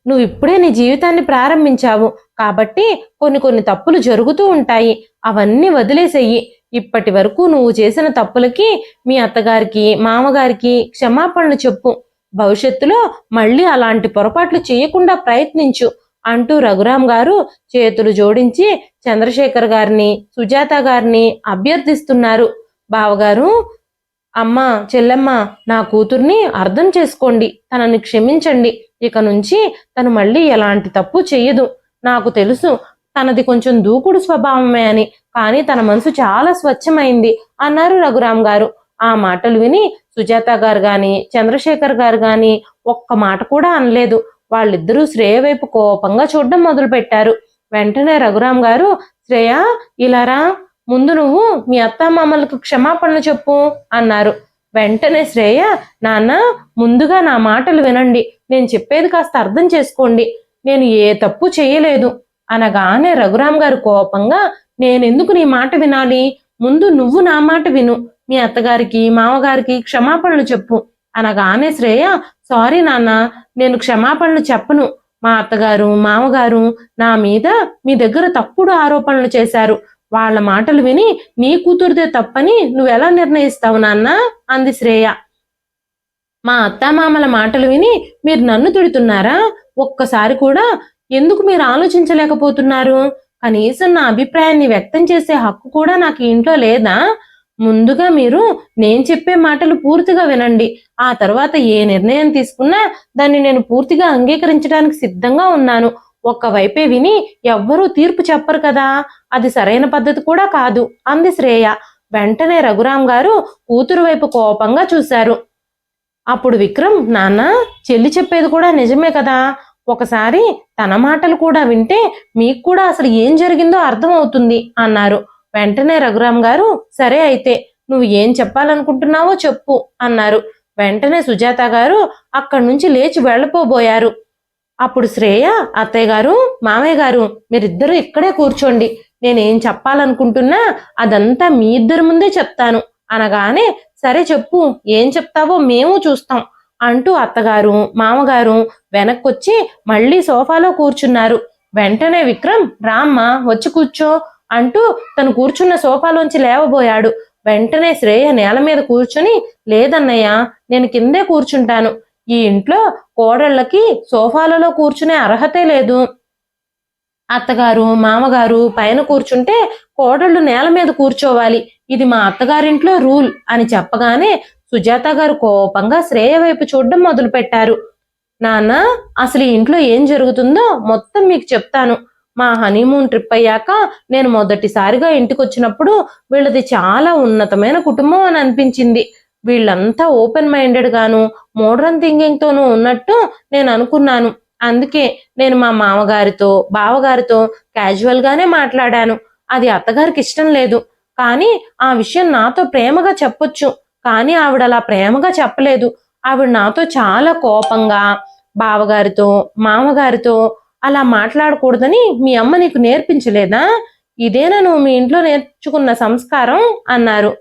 నువ్వు ఇప్పుడే నీ జీవితాన్ని ప్రారంభించావు కాబట్టి కొన్ని తప్పులు జరుగుతూ ఉంటాయి, అవన్నీ వదిలేసేయి. ఇప్పటి వరకు నువ్వు చేసిన తప్పులకి మీ అత్తగారికి మామగారికి క్షమాపణలు చెప్పు. భవిష్యత్తులో మళ్ళీ అలాంటి పొరపాట్లు చేయకుండా ప్రయత్నించు అంటూ రఘురాం గారు చేతులు జోడించి చంద్రశేఖర్ గారిని సుజాత గారిని అభ్యర్థిస్తున్నారు. బావగారు, అమ్మ, చెల్లెమ్మ, నా కూతుర్ని అర్థం చేసుకోండి, తనని క్షమించండి. ఇక నుంచి తను మళ్ళీ ఎలాంటి తప్పు చెయ్యదు. నాకు తెలుసు తనది కొంచెం దూకుడు స్వభావమే అని, కానీ తన మనసు చాలా స్వచ్ఛమైంది అన్నారు రఘురాం గారు. ఆ మాటలు విని సుజాత గారు గాని చంద్రశేఖర్ గారు గాని ఒక్క మాట కూడా అనలేదు. వాళ్ళిద్దరూ శ్రేయ వైపు కోపంగా చూడడం మొదలు పెట్టారు. వెంటనే రఘురాం గారు, శ్రేయ ఇలారా, ముందు నువ్వు మీ అత్తామామలకు క్షమాపణలు చెప్పు అన్నారు. వెంటనే శ్రేయ, నాన్న ముందుగా నా మాటలు వినండి, నేను చెప్పేది కాస్త అర్థం చేసుకోండి, నేను ఏ తప్పు చేయలేదు అనగానే రఘురాం గారు కోపంగా, నేనెందుకు నీ మాట వినాలి, ముందు నువ్వు నా మాట విను, మీ అత్తగారికి మామగారికి క్షమాపణలు చెప్పు అనగానే శ్రేయ, సారీ నాన్న, నేను క్షమాపణలు చెప్పను. మా అత్తగారు మామగారు నా మీద మీ దగ్గర తప్పుడు ఆరోపణలు చేశారు. వాళ్ళ మాటలు విని నీ కూతురుదే తప్పని నువ్వెలా నిర్ణయిస్తావు నాన్న అంది శ్రేయ. మా అత్తామామల మాటలు విని మీరు నన్ను తిడుతున్నారా? ఒక్కసారి కూడా ఎందుకు మీరు ఆలోచించలేకపోతున్నారు? కనీసం నా అభిప్రాయాన్ని వ్యక్తం చేసే హక్కు కూడా నాకు ఇంట్లో లేదా? ముందుగా మీరు నేను చెప్పే మాటలు పూర్తిగా వినండి. ఆ తర్వాత ఏ నిర్ణయం తీసుకున్నా దాన్ని నేను పూర్తిగా అంగీకరించడానికి సిద్ధంగా ఉన్నాను. ఒక్కవైపే విని ఎవ్వరూ తీర్పు చెప్పరు కదా, అది సరైన పద్ధతి కూడా కాదు అంది శ్రేయ. వెంటనే రఘురాం గారు కూతురు వైపు కోపంగా చూశారు. అప్పుడు విక్రమ్, నాన్న చెల్లి చెప్పేది కూడా నిజమే కదా, ఒకసారి తన మాటలు కూడా వింటే మీకు కూడా అసలు ఏం జరిగిందో అర్థం అవుతుంది అన్నారు. వెంటనే రఘురాం గారు, సరే అయితే నువ్వు ఏం చెప్పాలనుకుంటున్నావో చెప్పు అన్నారు. వెంటనే సుజాత గారు అక్కడి నుంచి లేచి వెళ్ళిపోబోయారు. అప్పుడు శ్రేయ, అత్తయ్య గారు మామయ్య గారు మీరిద్దరూ ఇక్కడే కూర్చోండి, నేనేం చెప్పాలనుకుంటున్నా అదంతా మీ ఇద్దరి ముందే చెప్తాను అనగానే, సరే చెప్పు, ఏం చెప్తావో మేము చూస్తాం అంటూ అత్తగారు మామగారు వెనక్కొచ్చి మళ్ళీ సోఫాలో కూర్చున్నారు. వెంటనే విక్రమ్, రామ్మా వచ్చి కూర్చో అంటూ తను కూర్చున్న సోఫాలోంచి లేవబోయాడు. వెంటనే శ్రేయ నేల మీద కూర్చుని, లేదన్నయ్య, నేను కిందే కూర్చుంటాను, ఈ ఇంట్లో కోడళ్ళకి సోఫాలలో కూర్చునే అర్హతే లేదు, అత్తగారు మామగారు పైన కూర్చుంటే కోడళ్ళు నేల మీద కూర్చోవాలి, ఇది మా అత్తగారింట్లో రూల్ అని చెప్పగానే సుజాత గారు కోపంగా శ్రేయ వైపు చూడడం మొదలు పెట్టారు. నాన్న, అసలు ఈ ఇంట్లో ఏం జరుగుతుందో మొత్తం మీకు చెప్తాను. మా హనీమూన్ ట్రిప్ అయ్యాక నేను మొదటిసారిగా ఇంటికి వచ్చినప్పుడు వీళ్ళది చాలా ఉన్నతమైన కుటుంబం అని అనిపించింది. వీళ్ళంతా ఓపెన్ మైండెడ్ గాను మోడర్న్ థింకింగ్ తోనూ ఉన్నట్టు నేను అనుకున్నాను. అందుకే నేను మా మామగారితో బావగారితో క్యాజువల్ గానే మాట్లాడాను. అది అత్తగారికి ఇష్టం లేదు, కానీ ఆ విషయం నాతో ప్రేమగా చెప్పొచ్చు, కానీ ఆవిడ అలా ప్రేమగా చెప్పలేదు. ఆవిడ నాతో చాలా కోపంగా బావగారితో మామగారితో అలా మాట్లాడకూడదని మీ అమ్మ నీకు నేర్పించలేదా? ఇదేనా నువ్వు మీ ఇంట్లో నేర్చుకున్న సంస్కారం అన్నారు.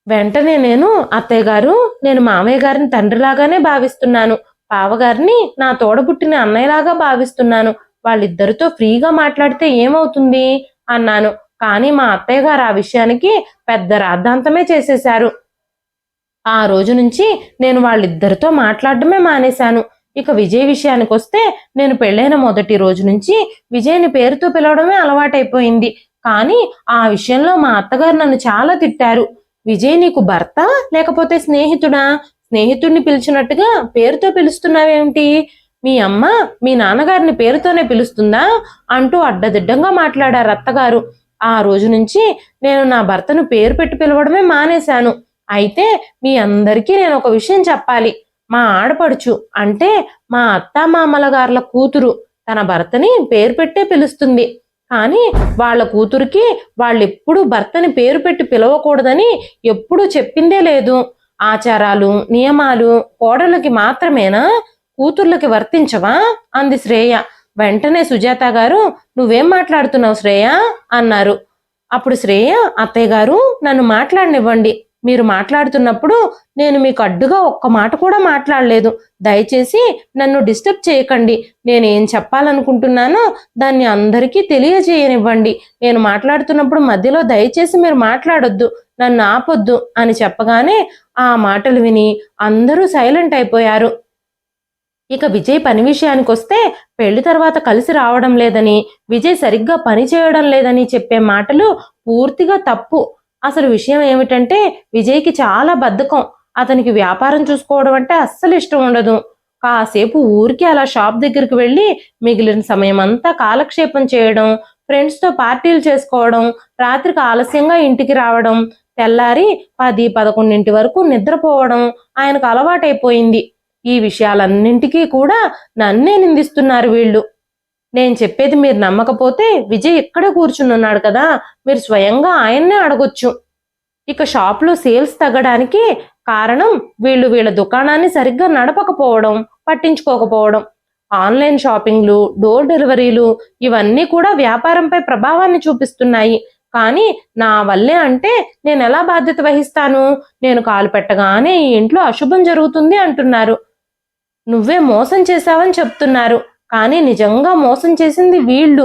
వెంటనే నేను, అత్తయ్య గారు, నేను మామయ్య గారిని తండ్రిలాగానే భావిస్తున్నాను, బావగారిని నా తోడబుట్టిన అన్నయ్యలాగా భావిస్తున్నాను, వాళ్ళిద్దరితో ఫ్రీగా మాట్లాడితే ఏమవుతుంది అన్నాను. కానీ మా అత్తయ్య గారు ఆ విషయానికి పెద్ద రాద్ధాంతమే చేసేశారు. ఆ రోజు నుంచి నేను వాళ్ళిద్దరితో మాట్లాడడమే మానేశాను. ఇక విజయ్ విషయానికి వస్తే, నేను పెళ్ళైన మొదటి రోజు నుంచి విజయ్ని పేరుతో పిలవడమే అలవాటైపోయింది. కానీ ఆ విషయంలో మా అత్తగారు నన్ను చాలా తిట్టారు. విజయ్ నీకు భర్త లేకపోతే స్నేహితుడా? స్నేహితుడిని పిలిచినట్టుగా పేరుతో పిలుస్తున్నావేమిటి? మీ అమ్మ మీ నాన్నగారిని పేరుతోనే పిలుస్తుందా అంటూ అడ్డదిడ్డంగా మాట్లాడారు అత్తగారు. ఆ రోజు నుంచి నేను నా భర్తను పేరు పెట్టి పిలవడమే మానేశాను. అయితే మీ అందరికీ నేను ఒక విషయం చెప్పాలి. మా ఆడపడుచు అంటే మా అత్తామామల గార్ల కూతురు తన భర్తని పేరు పెట్టే పిలుస్తుంది. కానీ వాళ్ళ కూతురికి వాళ్ళెప్పుడు భర్తని పేరు పెట్టి పిలవకూడదని ఎప్పుడూ చెప్పిందే లేదు. ఆచారాలు నియమాలు కోడళ్ళకి మాత్రమేనా? కూతుర్లకి వర్తించవా అంది శ్రేయ. వెంటనే సుజాత గారు, నువ్వేం మాట్లాడుతున్నావు శ్రేయ అన్నారు. అప్పుడు శ్రేయ, అత్తయ్య గారు నన్ను మాట్లాడనివ్వండి. మీరు మాట్లాడుతున్నప్పుడు నేను మీకు అడ్డుగా ఒక్క మాట కూడా మాట్లాడలేదు. దయచేసి నన్ను డిస్టర్బ్ చేయకండి. నేనేం చెప్పాలనుకుంటున్నానో దాన్ని అందరికీ తెలియజేయనివ్వండి. నేను మాట్లాడుతున్నప్పుడు మధ్యలో దయచేసి మీరు మాట్లాడొద్దు, నన్ను ఆపొద్దు అని చెప్పగానే ఆ మాటలు విని అందరూ సైలెంట్ అయిపోయారు. ఇక విజయ్ పని విషయానికి వస్తే పెళ్లి తర్వాత కలిసి రావడం లేదని, విజయ్ సరిగ్గా పని చేయడం లేదని చెప్పే మాటలు పూర్తిగా తప్పు. అసలు విషయం ఏమిటంటే విజయ్కి చాలా బద్ధకం. అతనికి వ్యాపారం చూసుకోవడం అంటే అస్సలు ఇష్టం ఉండదు. కాసేపు ఊరికి అలా షాప్ దగ్గరికి వెళ్ళి మిగిలిన సమయం అంతా కాలక్షేపం చేయడం, ఫ్రెండ్స్తో పార్టీలు చేసుకోవడం, రాత్రికి ఆలస్యంగా ఇంటికి రావడం, తెల్లారి 10-11 వరకు నిద్రపోవడం ఆయనకు అలవాటైపోయింది. ఈ విషయాలన్నింటికీ కూడా నన్నే నిందిస్తున్నారు వీళ్ళు. నేను చెప్పేది మీరు నమ్మకపోతే విజయ్ ఇక్కడే కూర్చునున్నాడు కదా, మీరు స్వయంగా ఆయన్నే అడగొచ్చు. ఇక షాప్లో సేల్స్ తగ్గడానికి కారణం వీళ్ళ దుకాణాన్ని సరిగ్గా నడపకపోవడం, పట్టించుకోకపోవడం. ఆన్లైన్ షాపింగ్లు, డోర్ డెలివరీలు ఇవన్నీ కూడా వ్యాపారంపై ప్రభావాన్ని చూపిస్తున్నాయి. కానీ నా వల్లే అంటే నేను ఎలా బాధ్యత వహిస్తాను? నేను కాలు పెట్టగానే ఈ ఇంట్లో అశుభం జరుగుతుంది అంటున్నారు. నువ్వే మోసం చేశావని చెప్తున్నారు. కానీ నిజంగా మోసం చేసింది వీళ్ళు.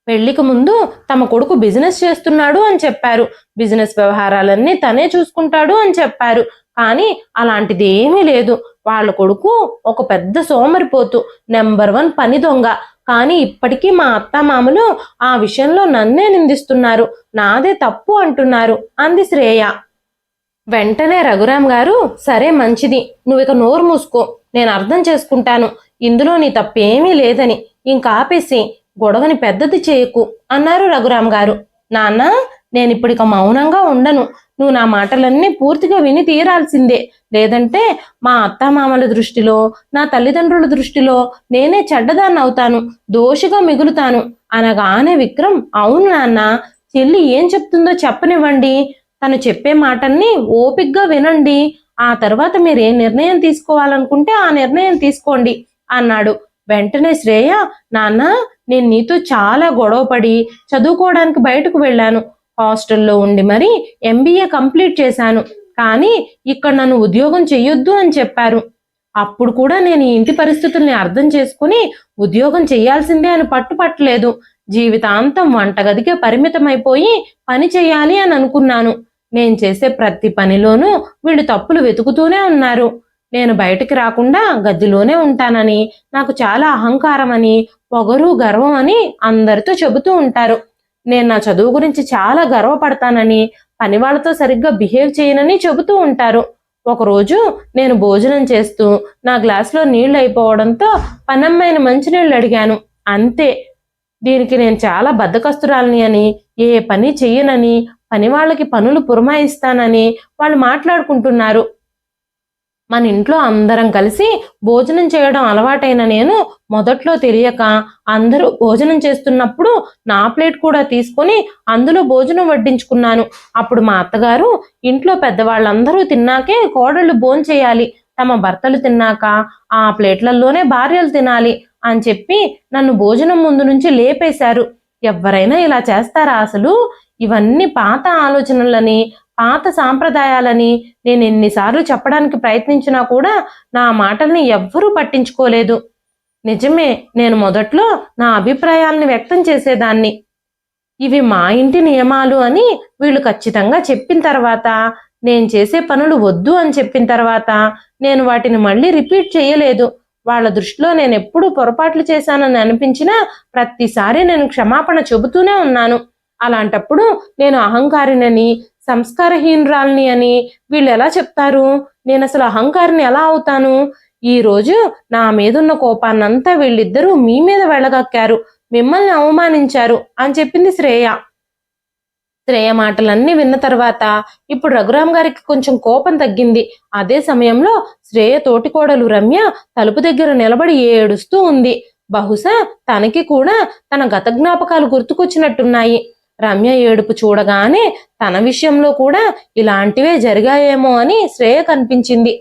పెళ్లికి ముందు తమ కొడుకు బిజినెస్ చేస్తున్నాడు అని చెప్పారు. బిజినెస్ వ్యవహారాలన్నీ తనే చూసుకుంటాడు అని చెప్పారు. కానీ అలాంటిది ఏమీ లేదు. వాళ్ళ కొడుకు ఒక పెద్ద సోమరిపోతు, నెంబర్ 1 పని దొంగ. కానీ ఇప్పటికీ మా అత్తామామలు ఆ విషయంలో నన్నే నిందిస్తున్నారు, నాదే తప్పు అంటున్నారు అంది శ్రేయ. వెంటనే రఘురాం గారు, సరే మంచిది, నువ్వు ఇక నోరు మూసుకో, నేను అర్థం చేసుకుంటాను ఇందులో నీ తప్పేమీ లేదని. ఇంకాపేసి గొడవని పెద్దది చేయకు అన్నారు రఘురాం గారు. నాన్న, నేనిప్పుడిక మౌనంగా ఉండను. నువ్వు నా మాటలన్నీ పూర్తిగా విని తీరాల్సిందే. లేదంటే మా అత్తామామల దృష్టిలో, నా తల్లిదండ్రుల దృష్టిలో నేనే చెడ్డదాన్ని అవుతాను, దోషిగా మిగులుతాను అనగానే విక్రమ్, అవును నాన్న, చెల్లి ఏం చెప్తుందో చెప్పనివ్వండి. తను చెప్పే మాటల్ని ఓపిగ్గా వినండి. ఆ తర్వాత మీరు ఏ నిర్ణయం తీసుకోవాలనుకుంటే ఆ నిర్ణయం తీసుకోండి అన్నాడు. వెంటనే శ్రేయ, నాన్న, నేను నీతో చాలా గొడవపడి చదువుకోవడానికి బయటకు వెళ్ళాను. హాస్టల్లో ఉండి మరి MBA కంప్లీట్ చేశాను. కానీ ఇక్కడ నన్ను ఉద్యోగం చెయ్యొద్దు అని చెప్పారు. అప్పుడు కూడా నేను ఈ ఇంటి పరిస్థితుల్ని అర్థం చేసుకుని ఉద్యోగం చెయ్యాల్సిందే అని పట్టుపట్టలేదు. జీవితాంతం వంటగదికే పరిమితమైపోయి పని చెయ్యాలి అని అనుకున్నాను. నేను చేసే ప్రతి పనిలోనూ వీళ్ళు తప్పులు వెతుకుతూనే ఉన్నారు. నేను బయటికి రాకుండా గదిలోనే ఉంటానని, నాకు చాలా అహంకారం అని, పొగరు గర్వం అని అందరితో చెబుతూ ఉంటారు. నేను నా చదువు గురించి చాలా గర్వపడతానని, పని వాళ్ళతో సరిగ్గా బిహేవ్ చేయనని చెబుతూ ఉంటారు. ఒకరోజు నేను భోజనం చేస్తూ నా గ్లాసులో నీళ్లు అయిపోవడంతో పనమ్మాయిని మంచినీళ్ళు అడిగాను. అంతే. దీనికి నేను చాలా బద్ధకస్తురాలని అని, ఏ పని చెయ్యనని, పని వాళ్ళకి పనులు పురమాయిస్తానని వాళ్ళు మాట్లాడుకుంటున్నారు. మన ఇంట్లో అందరం కలిసి భోజనం చేయడం అలవాటైన నేను మొదట్లో తెలియక అందరూ భోజనం చేస్తున్నప్పుడు నా ప్లేట్ కూడా తీసుకొని అందులో భోజనం వడ్డించుకున్నాను. అప్పుడు మా అత్తగారు, ఇంట్లో పెద్దవాళ్ళందరూ తిన్నాకే కోడళ్ళు భోంచేయాలి, తమ భర్తలు తిన్నాక ఆ ప్లేట్లలోనే భార్యలు తినాలి అని చెప్పి నన్ను భోజనం ముందు నుంచి లేపేశారు. ఎవరైనా ఇలా చేస్తారా అసలు? ఇవన్నీ పాత ఆలోచనలని, పాత సాంప్రదాయాలని నేను ఎన్నిసార్లు చెప్పడానికి ప్రయత్నించినా కూడా నా మాటల్ని ఎవ్వరూ పట్టించుకోలేదు. నిజమే, నేను మొదట్లో నా అభిప్రాయాల్ని వ్యక్తం చేసేదాన్ని. ఇవి మా ఇంటి నియమాలు అని వీళ్ళు ఖచ్చితంగా చెప్పిన తర్వాత, నేను చేసే పనులు వద్దు అని చెప్పిన తర్వాత నేను వాటిని మళ్ళీ రిపీట్ చేయలేదు. వాళ్ళ దృష్టిలో నేను ఎప్పుడూ పొరపాట్లు చేశానని అనిపించినా ప్రతిసారి నేను క్షమాపణ చెబుతూనే ఉన్నాను. అలాంటప్పుడు నేను అహంకారినని, సంస్కారహీనురాల్ని అని వీళ్ళు ఎలా చెప్తారు? నేను అసలు అహంకారిని ఎలా అవుతాను? ఈరోజు నా మీదున్న కోపాన్నంతా వీళ్ళిద్దరూ మీ మీద వెళ్ళగక్కారు, మిమ్మల్ని అవమానించారు అని చెప్పింది శ్రేయ. శ్రేయ మాటలన్నీ విన్న తర్వాత ఇప్పుడు రఘురాం గారికి కొంచెం కోపం తగ్గింది. అదే సమయంలో శ్రేయ తోటికోడలు రమ్య తలుపు దగ్గర నిలబడి ఏడుస్తూ ఉంది. బహుశా తనకి కూడా తన గత జ్ఞాపకాలు గుర్తుకొచ్చినట్టున్నాయి. రమ్య ఏడుపు చూడగానే తన విషయంలో కూడా ఇలాంటివే జరిగాయేమో అని శ్రేయ కనిపించింది.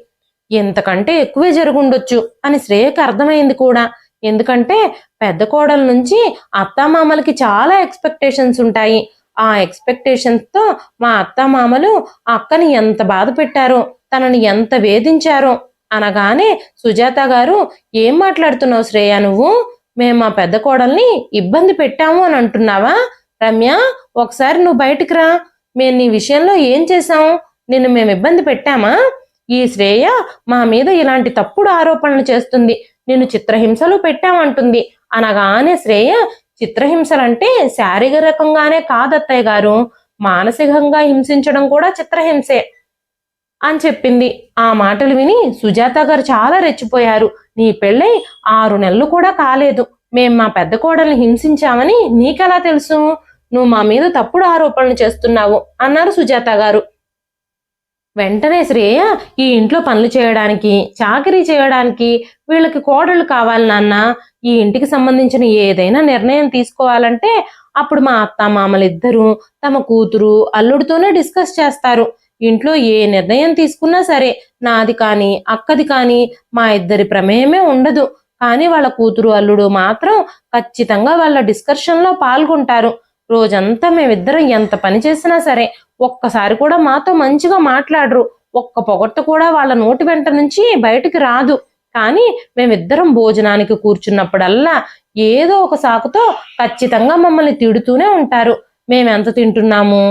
ఎంతకంటే ఎక్కువే జరుగుండొచ్చు అని శ్రేయకి అర్థమైంది కూడా. ఎందుకంటే పెద్ద కోడల నుంచి అత్తామామలకి చాలా ఎక్స్పెక్టేషన్స్ ఉంటాయి. ఆ ఎక్స్పెక్టేషన్స్ తో మా అత్తామామలు అక్కని ఎంత బాధ పెట్టారో, తనని ఎంత వేధించారో అనగానే సుజాత గారు, ఏం మాట్లాడుతున్నావు శ్రేయ నువ్వు? మేము మా పెద్ద కోడల్ని ఇబ్బంది పెట్టాము అని అంటున్నావా? రమ్య, ఒకసారి నువ్వు బయటికి రా. మేము నీ విషయంలో ఏం చేశాం? నిన్ను మేము ఇబ్బంది పెట్టామా? ఈ శ్రేయ మా మీద ఇలాంటి తప్పుడు ఆరోపణలు చేస్తుంది, నిన్ను చిత్రహింసలు పెట్టామంటుంది అనగానే శ్రేయ, చిత్రహింసలంటే శారీరకంగానే కాదత్తయ్య గారు, మానసికంగా హింసించడం కూడా చిత్రహింసే అని చెప్పింది. ఆ మాటలు విని సుజాత గారు చాలా రెచ్చిపోయారు. నీ పెళ్ళై 6 నెలలు కూడా కాలేదు, మేం మా పెద్ద కోడల్ని హింసించామని నీకెలా తెలుసు? నువ్వు మా మీద తప్పుడు ఆరోపణలు చేస్తున్నావు అన్నారు సుజాత గారు. వెంటనే శ్రేయ, ఈ ఇంట్లో పనులు చేయడానికి, చాకరీ చేయడానికి వీళ్ళకి కోడళ్ళు కావాలి నాన్న. ఈ ఇంటికి సంబంధించిన ఏదైనా నిర్ణయం తీసుకోవాలంటే అప్పుడు మా అత్తామామలిద్దరూ తమ కూతురు అల్లుడితోనే డిస్కస్ చేస్తారు. ఇంట్లో ఏ నిర్ణయం తీసుకున్నా సరే నాది కానీ అక్కది కానీ మా ఇద్దరి ప్రమేయమే ఉండదు. కానీ వాళ్ళ కూతురు అల్లుడు మాత్రం ఖచ్చితంగా వాళ్ళ డిస్కషన్లో పాల్గొంటారు. రోజంతా మేమిద్దరం ఎంత పని చేసినా సరే ఒక్కసారి కూడా మాతో మంచిగా మాట్లాడరు. ఒక్క పొగట్టు కూడా వాళ్ళ నోటి వెంట నుంచి బయటికి రాదు. కానీ మేమిద్దరం భోజనానికి కూర్చున్నప్పుడల్లా ఏదో ఒక సాకుతో ఖచ్చితంగా మమ్మల్ని తిడుతూనే ఉంటారు. మేమెంత తింటున్నాము,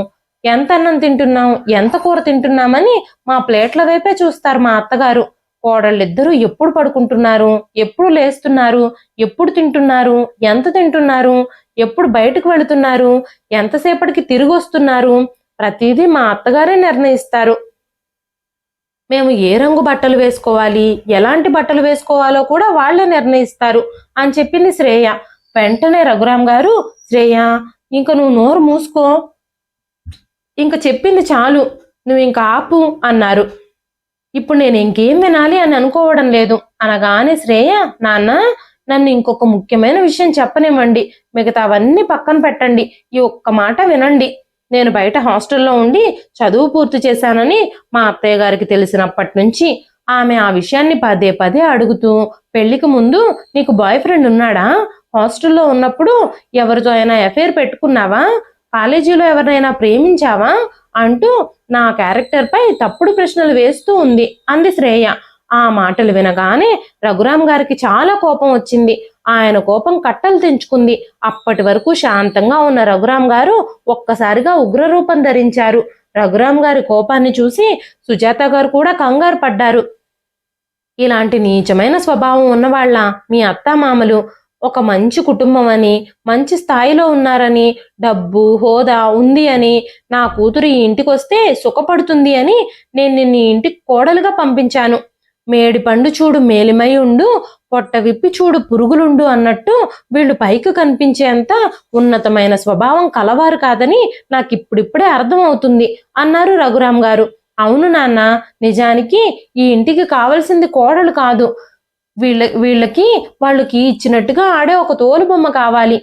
ఎంత అన్నం తింటున్నాం, ఎంత కూర తింటున్నామని మా ప్లేట్ల వైపే చూస్తారు మా అత్తగారు. కోడళ్ళిద్దరూ ఎప్పుడు పడుకుంటున్నారు, ఎప్పుడు లేస్తున్నారు, ఎప్పుడు తింటున్నారు, ఎంత తింటున్నారు, ఎప్పుడు బయటకు వెళుతున్నారు, ఎంతసేపటికి తిరిగి వస్తున్నారు, ప్రతిదీ మా అత్తగారే నిర్ణయిస్తారు. మేము ఏ రంగు బట్టలు వేసుకోవాలి, ఎలాంటి బట్టలు వేసుకోవాలో కూడా వాళ్లే నిర్ణయిస్తారు అని చెప్పింది శ్రేయ. వెంటనే రఘురామ్ గారు, శ్రేయ ఇంక నువ్వు నోరు మూసుకో, ఇంక చెప్పింది చాలు, నువ్వు ఇంక ఆపు అన్నారు. ఇప్పుడు నేను ఇంకేం వినాలి అని అనుకోవడం లేదు అనగానే శ్రేయ, నాన్న నన్ను ఇంకొక ముఖ్యమైన విషయం చెప్పనివ్వండి, మిగతావన్నీ పక్కన పెట్టండి, ఈ ఒక్క మాట వినండి. నేను బయట హాస్టల్లో ఉండి చదువు పూర్తి చేశానని మా అత్తయ్య గారికి తెలిసినప్పటి నుంచి ఆమె ఆ విషయాన్ని పదే పదే అడుగుతూ, పెళ్లికి ముందు నీకు బాయ్ ఫ్రెండ్ ఉన్నాడా? హాస్టల్లో ఉన్నప్పుడు ఎవరితో అయినా అఫైర్ పెట్టుకున్నావా? కాలేజీలో ఎవరినైనా ప్రేమించావా అంటూ నా క్యారెక్టర్ పై తప్పుడు ప్రశ్నలు వేస్తూ ఉంది అంది శ్రేయ. ఆ మాటలు వినగానే రఘురామ్ గారికి చాలా కోపం వచ్చింది. ఆయన కోపం కట్టలు తెంచుకుంది. అప్పటి వరకు శాంతంగా ఉన్న రఘురామ్ గారు ఒక్కసారిగా ఉగ్రరూపం ధరించారు. రఘురామ్ గారి కోపాన్ని చూసి సుజాత గారు కూడా కంగారు పడ్డారు. ఇలాంటి నీచమైన స్వభావం ఉన్నవాళ్ళ మీ అత్తామామలు? ఒక మంచి కుటుంబం అని, మంచి స్థాయిలో ఉన్నారని, డబ్బు హోదా ఉంది అని, నా కూతురు ఈ ఇంటికి వస్తే సుఖపడుతుంది అని నేను నిన్ను ఇంటికి కోడలుగా పంపించాను. మేడి పండు చూడు మేలిమై ఉండు, పొట్ట విప్పి చూడు పురుగులుండు అన్నట్టు వీళ్ళు పైకి కనిపించేంత ఉన్నతమైన స్వభావం కలవారు కాదని నాకిప్పుడిప్పుడే అర్థమవుతుంది అన్నారు రఘురామ్ గారు. అవును నాన్న, నిజానికి ఈ ఇంటికి కావలసింది కోడలు కాదు, వీళ్ళకి వాళ్ళకి ఇచ్చినట్టుగా ఆడే ఒక తోలు బొమ్మ కావాలి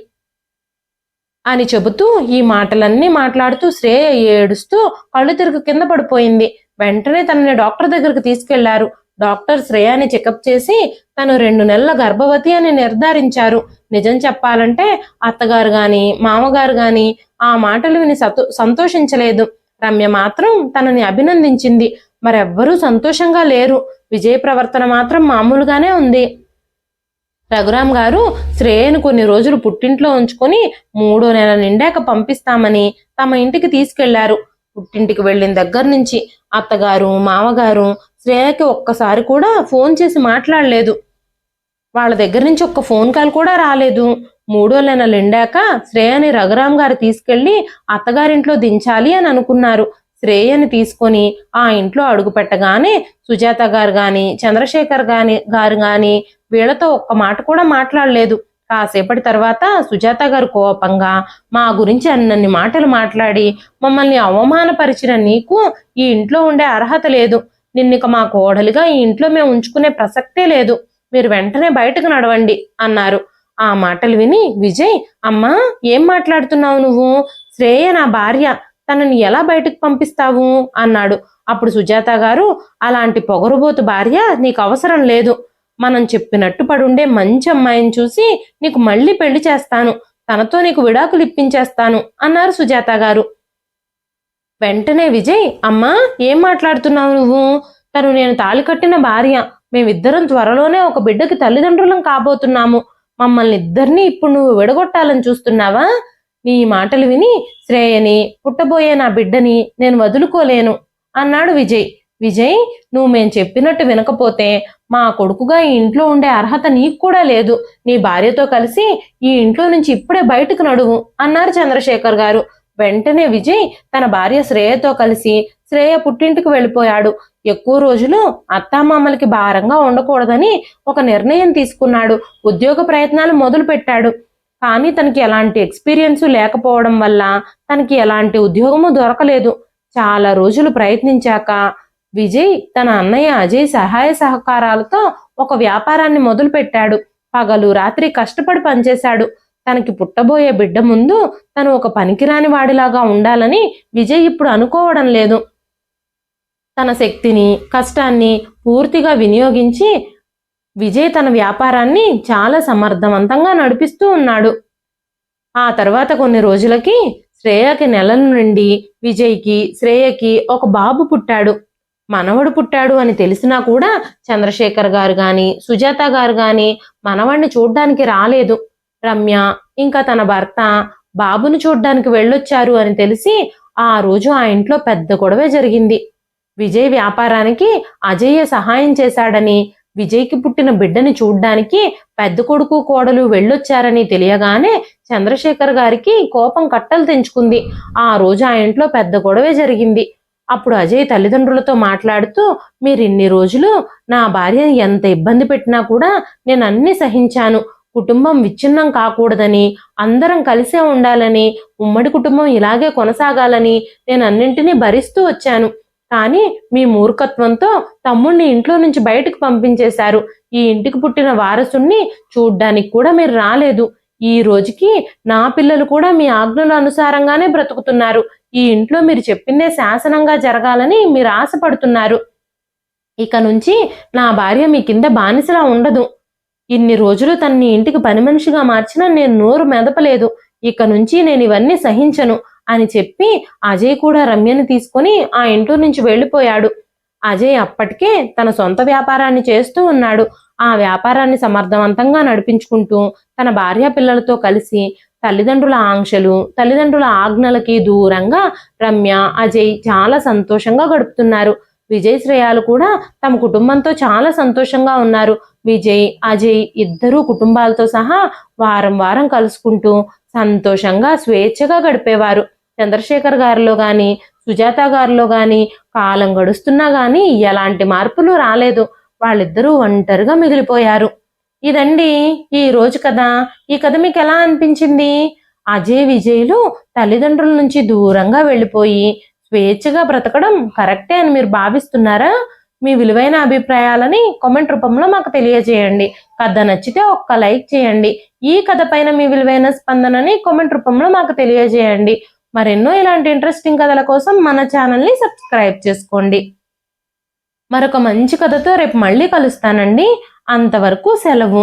అని చెబుతూ ఈ మాటలన్నీ మాట్లాడుతూ శ్రేయ ఏడుస్తూ కళ్ళు తిరుగు కింద పడిపోయింది. వెంటనే తనని డాక్టర్ దగ్గరకు తీసుకెళ్లారు. డాక్టర్ శ్రేయాని చెకప్ చేసి తను 2 నెలల గర్భవతి అని నిర్ధారించారు. నిజం చెప్పాలంటే అత్తగారు గాని మామగారు గాని ఆ మాటలు విని సంతోషించలేదు. రమ్య మాత్రం తనని అభినందించింది. మరెవ్వరూ సంతోషంగా లేరు. విజయ్ ప్రవర్తన మాత్రం మామూలుగానే ఉంది. రఘురామ్ గారు శ్రేయను కొన్ని రోజులు పుట్టింట్లో ఉంచుకొని 3వ నెల నిండాక పంపిస్తామని తమ ఇంటికి తీసుకెళ్లారు. పుట్టింటికి వెళ్ళిన దగ్గర నుంచి అత్తగారు మామగారు శ్రేయకి ఒక్కసారి కూడా ఫోన్ చేసి మాట్లాడలేదు. వాళ్ళ దగ్గర నుంచి ఒక్క ఫోన్ కాల్ కూడా రాలేదు. 3వ నెల నిండాక శ్రేయని రఘురామ్ గారు తీసుకెళ్లి అత్తగారింట్లో దించాలి అని అనుకున్నారు. శ్రేయని తీసుకొని ఆ ఇంట్లో అడుగు పెట్టగానే సుజాత గారు గాని చంద్రశేఖర్ గారు గాని వీళ్లతో ఒక్క మాట కూడా మాట్లాడలేదు. కాసేపటి తర్వాత సుజాత గారు కోపంగా, మా గురించి అన్నన్ని మాటలు మాట్లాడి మమ్మల్ని అవమానపరిచిన నీకు ఈ ఇంట్లో ఉండే అర్హత లేదు, నిన్నిక మా కోడలిగా ఈ ఇంట్లో మేము ఉంచుకునే ప్రసక్తే లేదు, మీరు వెంటనే బయటకు నడవండి అన్నారు. ఆ మాటలు విని విజయ్, అమ్మా ఏం మాట్లాడుతున్నావు నువ్వు? శ్రేయ నా భార్య, తనని ఎలా బయటకు పంపిస్తావు అన్నాడు. అప్పుడు సుజాత గారు, అలాంటి పొగరుబోతు భార్య నీకు అవసరం లేదు. మనం చెప్పినట్టు పడుండే మంచి అమ్మాయిని చూసి నీకు మళ్ళీ పెళ్లి చేస్తాను, తనతో నీకు విడాకులు ఇప్పించేస్తాను అన్నారు సుజాత గారు. వెంటనే విజయ్, అమ్మా ఏం మాట్లాడుతున్నావు నువ్వు? తను నేను తాళి కట్టిన భార్య. మేమిద్దరం త్వరలోనే ఒక బిడ్డకి తల్లిదండ్రులం కాబోతున్నాము. మమ్మల్ని ఇద్దరినీ ఇప్పుడు నువ్వు విడగొట్టాలని చూస్తున్నావా? నీ మాటలు విని శ్రేయని, పుట్టబోయే నా బిడ్డని నేను వదులుకోలేను అన్నాడు విజయ్. విజయ్, నువ్వు మేం చెప్పినట్టు వినకపోతే మా కొడుకుగా ఈ ఇంట్లో ఉండే అర్హత నీకు కూడా లేదు. నీ భార్యతో కలిసి ఈ ఇంట్లో నుంచి ఇప్పుడే బయటకు నడువు అన్నారు చంద్రశేఖర్ గారు. వెంటనే విజయ్ తన భార్య శ్రేయతో కలిసి శ్రేయ పుట్టింటికి వెళ్ళిపోయాడు. ఎక్కువ రోజులు అత్తామామలకి భారంగా ఉండకూడదని ఒక నిర్ణయం తీసుకున్నాడు. ఉద్యోగ ప్రయత్నాలు మొదలు పెట్టాడు. కానీ తనకి ఎలాంటి ఎక్స్పీరియన్స్ లేకపోవడం వల్ల తనకి ఎలాంటి ఉద్యోగము దొరకలేదు. చాలా రోజులు ప్రయత్నించాక విజయ్ తన అన్నయ్య అజయ్ సహాయ సహకారాలతో ఒక వ్యాపారాన్ని మొదలు పెట్టాడు. పగలు రాత్రి కష్టపడి పనిచేశాడు. తనకి పుట్టబోయే బిడ్డ ముందు తను ఒక పనికిరాని వాడిలాగా ఉండాలని విజయ్ ఇప్పుడు అనుకోవడం లేదు. తన శక్తిని, కష్టాన్ని పూర్తిగా వినియోగించి విజయ్ తన వ్యాపారాన్ని చాలా సమర్థవంతంగా నడిపిస్తూ ఉన్నాడు. ఆ తర్వాత కొన్ని రోజులకి శ్రేయకి నెలల నుండి విజయ్కి, శ్రేయకి ఒక బాబు పుట్టాడు. మనవడు పుట్టాడు అని తెలిసినా కూడా చంద్రశేఖర్ గారు గాని, సుజాత గారు గాని మనవడిని చూడ్డానికి రాలేదు. రమ్య ఇంకా తన భర్త బాబును చూడ్డానికి వెళ్ళొచ్చారు అని తెలిసి ఆ రోజు ఆ ఇంట్లో పెద్ద గొడవే జరిగింది. విజయ్ వ్యాపారానికి అజయ్య సహాయం చేశాడని, విజయ్కి పుట్టిన బిడ్డని చూడ్డానికి పెద్ద కొడుకు కోడలు వెళ్ళొచ్చారని తెలియగానే చంద్రశేఖర్ గారికి కోపం కట్టలు తెంచుకుంది. ఆ రోజు ఆ ఇంట్లో పెద్ద గొడవే జరిగింది. అప్పుడు అజయ్ తల్లిదండ్రులతో మాట్లాడుతూ, మీరు ఇన్ని రోజులు నా భార్యని ఎంత ఇబ్బంది పెట్టినా కూడా నేను అన్ని సహించాను. కుటుంబం విచ్ఛిన్నం కాకూడదని, అందరం కలిసే ఉండాలని, ఉమ్మడి కుటుంబం ఇలాగే కొనసాగాలని నేను అన్నింటినీ భరిస్తూ వచ్చాను. కానీ మీ మూర్ఖత్వంతో తమ్ముణ్ణి ఇంట్లో నుంచి బయటకు పంపించేశారు. ఈ ఇంటికి పుట్టిన వారసుణ్ణి చూడ్డానికి కూడా మీరు రాలేదు. ఈ రోజుకి నా పిల్లలు కూడా మీ ఆజ్ఞల అనుసారంగానే బ్రతుకుతున్నారు. ఈ ఇంట్లో మీరు చెప్పిందే శాసనంగా జరగాలని మీరు ఆశపడుతున్నారు. ఇక నుంచి నా భార్య మీ కింద బానిసలా ఉండదు. ఇన్ని రోజులు తన్ని ఇంటికి పని మనిషిగా మార్చినా నేను నోరు మెదపలేదు. ఇక నుంచి నేను ఇవన్నీ సహించను అని చెప్పి అజయ్ కూడా రమ్యని తీసుకుని ఆ ఇంట్లో నుంచి వెళ్ళిపోయాడు. అజయ్ అప్పటికే తన సొంత వ్యాపారాన్ని చేస్తూ ఉన్నాడు. ఆ వ్యాపారాన్ని సమర్థవంతంగా నడిపించుకుంటూ తన భార్య పిల్లలతో కలిసి తల్లిదండ్రుల ఆంక్షలు, తల్లిదండ్రుల ఆజ్ఞలకి దూరంగా రమ్య, అజయ్ చాలా సంతోషంగా గడుపుతున్నారు. విజయ్ శ్రేయాలు కూడా తమ కుటుంబంతో చాలా సంతోషంగా ఉన్నారు. విజయ్, అజయ్ ఇద్దరూ కుటుంబాలతో సహా వారం వారం కలుసుకుంటూ సంతోషంగా స్వేచ్ఛగా గడిపేవారు. చంద్రశేఖర్ గారిలో గాని, సుజాత గారిలో గాని కాలం గడుస్తున్నా గాని ఎలాంటి మార్పులు రాలేదు. వాళ్ళిద్దరూ ఒంటరిగా మిగిలిపోయారు. ఇదండి ఈ రోజు కథ. ఈ కథ మీకు ఎలా అనిపించింది? అజయ్, విజయ్లు తల్లిదండ్రుల నుంచి దూరంగా వెళ్ళిపోయి స్వేచ్ఛగా బ్రతకడం కరెక్టే అని మీరు భావిస్తున్నారా? మీ విలువైన అభిప్రాయాలని కామెంట్ రూపంలో మాకు తెలియజేయండి. కథ నచ్చితే ఒక్క లైక్ చేయండి. ఈ కథ పైన మీ విలువైన స్పందనని కామెంట్ రూపంలో మాకు తెలియజేయండి. మరెన్నో ఇలాంటి ఇంట్రెస్టింగ్ కథల కోసం మన ఛానల్ని సబ్స్క్రైబ్ చేసుకోండి. మరొక మంచి కథతో రేపు మళ్ళీ కలుస్తానండి. అంతవరకు సెలవు.